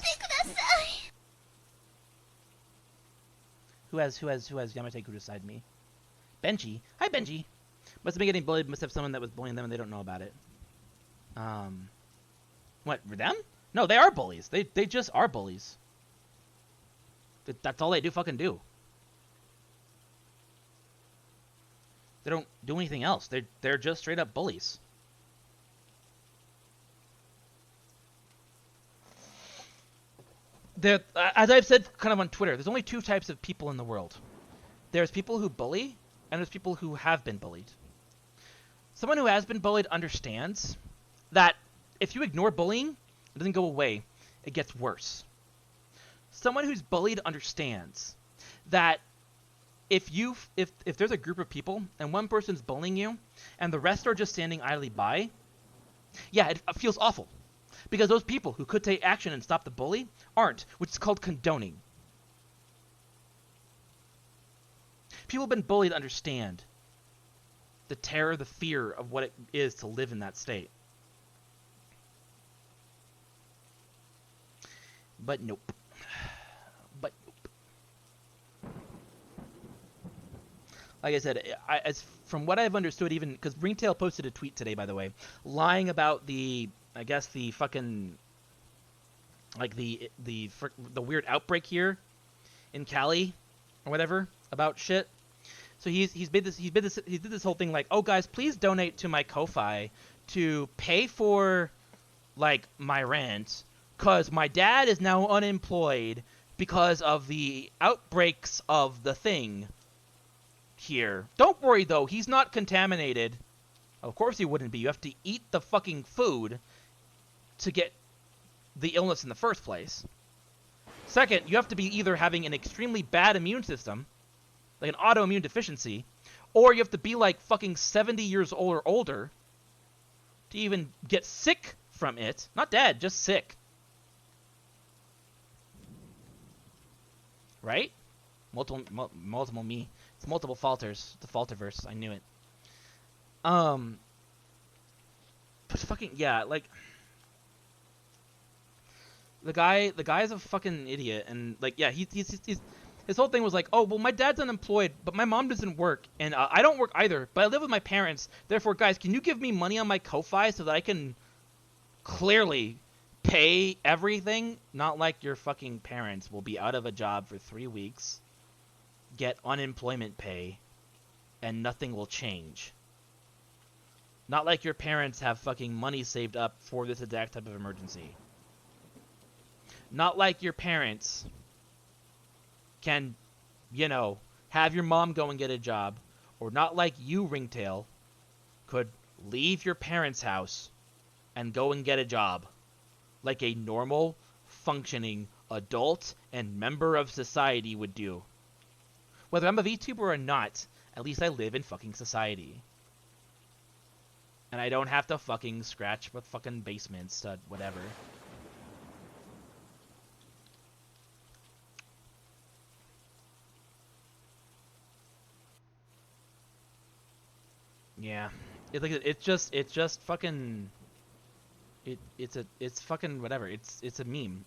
Who has Yamate beside me? Benji. Hi, Benji. Must have been getting bullied. Must have someone that was bullying them and they don't know about it. What, them? No, they are bullies. They just are bullies. That's all they fucking do. They don't do anything else. They're just straight up bullies. As I've said kind of on Twitter, there's only two types of people in the world. There's people who bully, and there's people who have been bullied. Someone who has been bullied understands that if you ignore bullying, it doesn't go away, it gets worse. Someone who's bullied understands that if there's a group of people and one person's bullying you and the rest are just standing idly by, yeah, it feels awful. Because those people who could take action and stop the bully aren't, which is called condoning. People who've been bullied understand the terror, the fear of what it is to live in that state. But nope. But nope. Like I said, as from what I've understood, even because Ringtail posted a tweet today, by the way, lying about the fucking, like, the weird outbreak here in Cali or whatever about shit. So he did this whole thing like, oh guys, please donate to my Ko-Fi to pay for, like, my rent, cause my dad is now unemployed because of the outbreaks of the thing here. Don't worry though, he's not contaminated. Of course he wouldn't be. You have to eat the fucking food to get the illness in the first place. Second, you have to be either having an extremely bad immune system, like an autoimmune deficiency, or you have to be like fucking 70 years old or older to even get sick from it. Not dead, just sick. Right? Multiple me. It's multiple Falters. The Falterverse. I knew it. But fucking, yeah, like, the guy's a fucking idiot, and like, yeah, he's his whole thing was like, oh well, my dad's unemployed, but my mom doesn't work, and I don't work either, but I live with my parents. Therefore, guys, can you give me money on my Ko-Fi so that I can clearly pay everything? Not like your fucking parents will be out of a job for 3 weeks, get unemployment pay, and nothing will change. Not like your parents have fucking money saved up for this exact type of emergency. Not like your parents can, you know, have your mom go and get a job. Or not like you, Ringtail, could leave your parents' house and go and get a job. Like a normal, functioning adult and member of society would do. Whether I'm a VTuber or not, at least I live in fucking society. And I don't have to fucking scratch with fucking basements to whatever. Yeah. It's just fucking it's fucking whatever. It's a meme.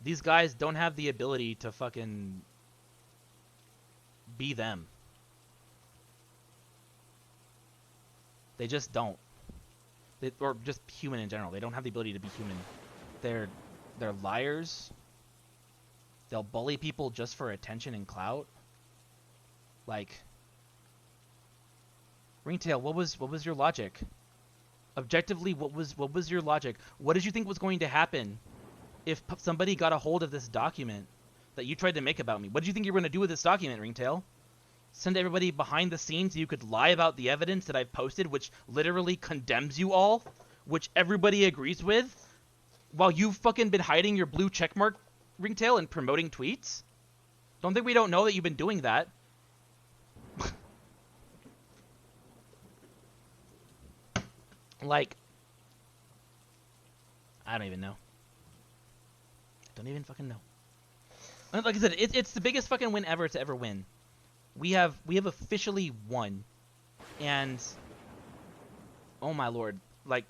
These guys don't have the ability to fucking be them. They just don't. Or just human in general. They don't have the ability to be human. They're liars. They'll bully people just for attention and clout. Like, Ringtail, what was your logic? Objectively, what was your logic? What did you think was going to happen if somebody got a hold of this document that you tried to make about me? What did you think you were going to do with this document, Ringtail? Send everybody behind the scenes so you could lie about the evidence that I've posted, which literally condemns you all, which everybody agrees with, while you've fucking been hiding your blue checkmark, Ringtail, and promoting tweets? Don't think we don't know that you've been doing that. Like, I don't even know. Don't even fucking know. Like I said, it's the biggest fucking win ever to ever win. We have officially won, and oh my lord, like,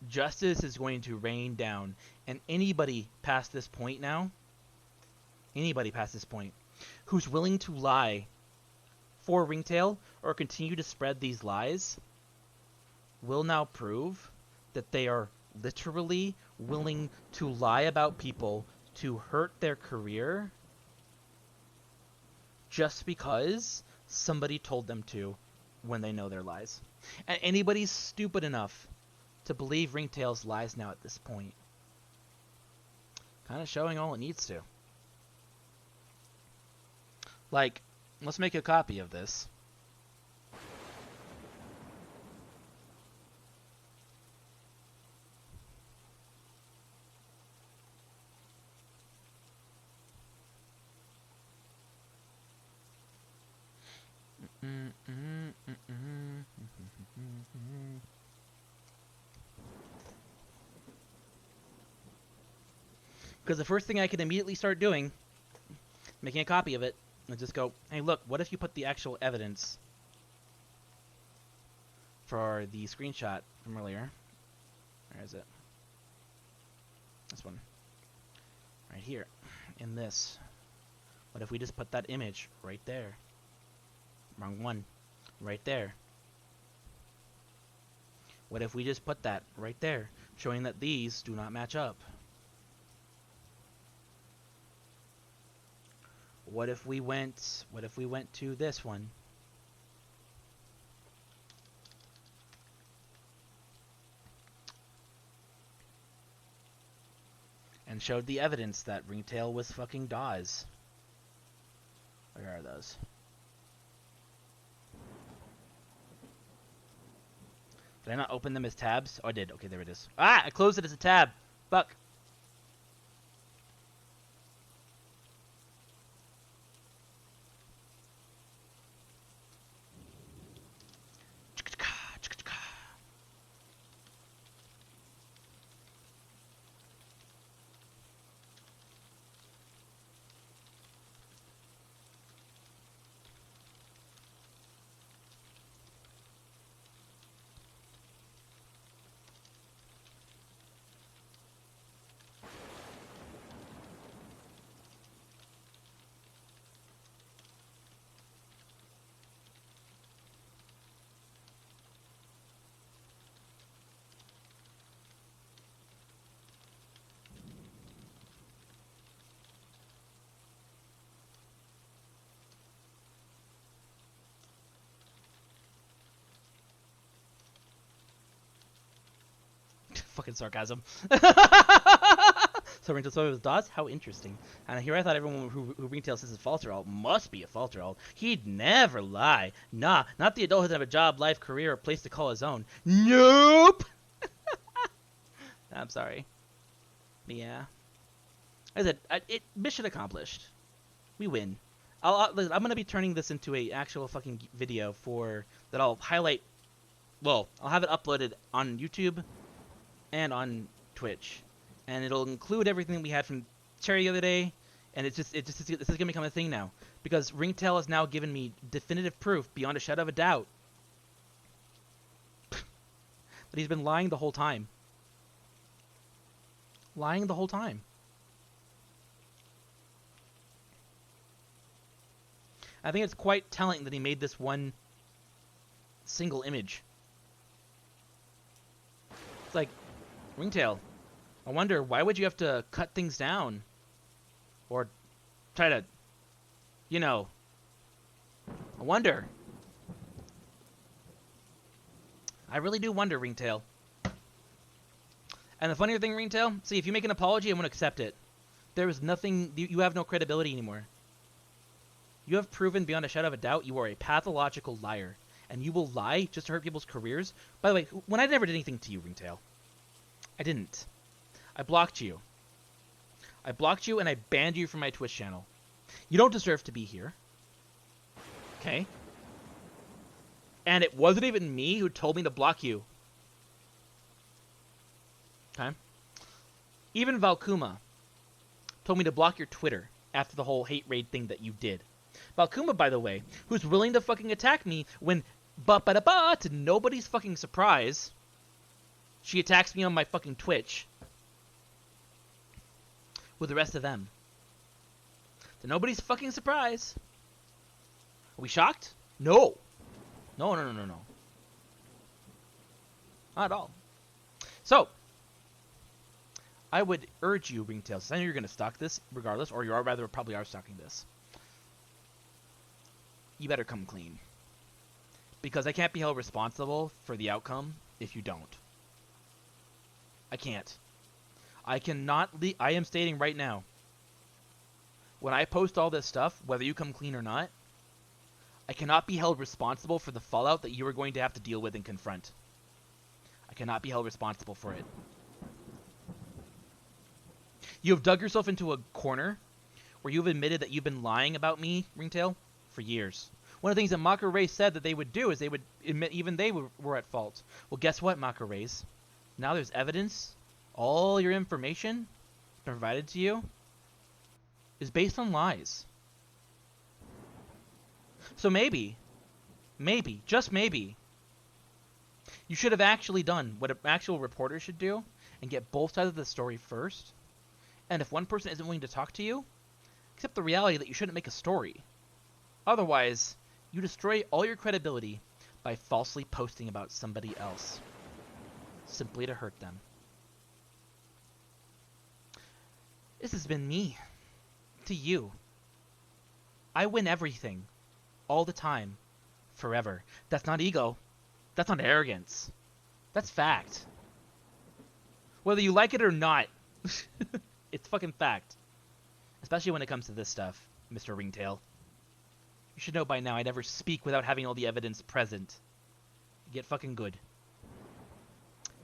justice is going to rain down, and anybody past this point now, who's willing to lie for Ringtail or continue to spread these lies, will now prove that they are literally willing to lie about people to hurt their career just because somebody told them to when they know their lies. And anybody's stupid enough to believe Ringtail's lies now at this point. Kind of showing all it needs to. Like, let's make a copy of this. Because the first thing I can immediately start doing, making a copy of it, and just go, hey, look, what if you put the actual evidence for the screenshot from earlier? Where is it? This one. Right here. In this. What if we just put that image right there? Wrong one. Right there. What if we just put that right there, showing that these do not match up? What if we went to this one? And showed the evidence that Ringtail was fucking Dawes. Where are those? Did I not open them as tabs? Oh, I did. Okay, there it is. Ah! I closed it as a tab! Fuck! Fucking sarcasm. So Ringtail saw it was Dawes? How interesting. And here I thought everyone who Ringtail says is Falter alt must be a Falter alt. He'd never lie. Nah, not the adult who doesn't have a job, life, career, or place to call his own. Nope! I'm sorry. Yeah. As I said, mission accomplished. We win. I'm gonna be turning this into a actual fucking video that I'll highlight well, I'll have it uploaded on YouTube and on Twitch, and it'll include everything we had from Cherry the other day. And this is gonna become a thing now because Ringtail has now given me definitive proof beyond a shadow of a doubt that he's been lying the whole time. Lying the whole time. I think it's quite telling that he made this one single image. It's like, Ringtail, I wonder, why would you have to cut things down? Or try to, you know, I wonder. I really do wonder, Ringtail. And the funnier thing, Ringtail, see, if you make an apology, I'm going to accept it. There is nothing, you have no credibility anymore. You have proven beyond a shadow of a doubt you are a pathological liar. And you will lie just to hurt people's careers. By the way, when I never did anything to you, Ringtail, I didn't. I blocked you. I blocked you and I banned you from my Twitch channel. You don't deserve to be here. Okay? And it wasn't even me who told me to block you. Okay? Even Valkuma told me to block your Twitter after the whole hate raid thing that you did. Valkuma, by the way, who's willing to fucking attack me when, ba-ba-da-ba, to nobody's fucking surprise, she attacks me on my fucking Twitch with the rest of them. To nobody's fucking surprise. Are we shocked? No. No. Not at all. So, I would urge you, Ringtail, since I know you're going to stock this regardless, or you are rather probably are stocking this. You better come clean. Because I can't be held responsible for the outcome if you don't. I can't. I cannot I am stating right now, when I post all this stuff, whether you come clean or not, I cannot be held responsible for the fallout that you are going to have to deal with and confront. I cannot be held responsible for it. You have dug yourself into a corner where you've admitted that you've been lying about me, Ringtail, for years. One of the things that Maka Ray said that they would do is they would admit even they were at fault. Well, guess what, Maka Rays? Now there's evidence. All your information provided to you is based on lies. So maybe, just maybe, you should have actually done what an actual reporter should do and get both sides of the story first. And if one person isn't willing to talk to you, accept the reality that you shouldn't make a story. Otherwise, you destroy all your credibility by falsely posting about somebody else, simply to hurt them. This has been me, to you. I win everything, all the time, forever. That's not ego. That's not arrogance. That's fact. Whether you like it or not, it's fucking fact. Especially when it comes to this stuff, Mr. Ringtail. You should know by now I never speak without having all the evidence present. Get fucking good.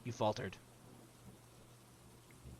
You faltered.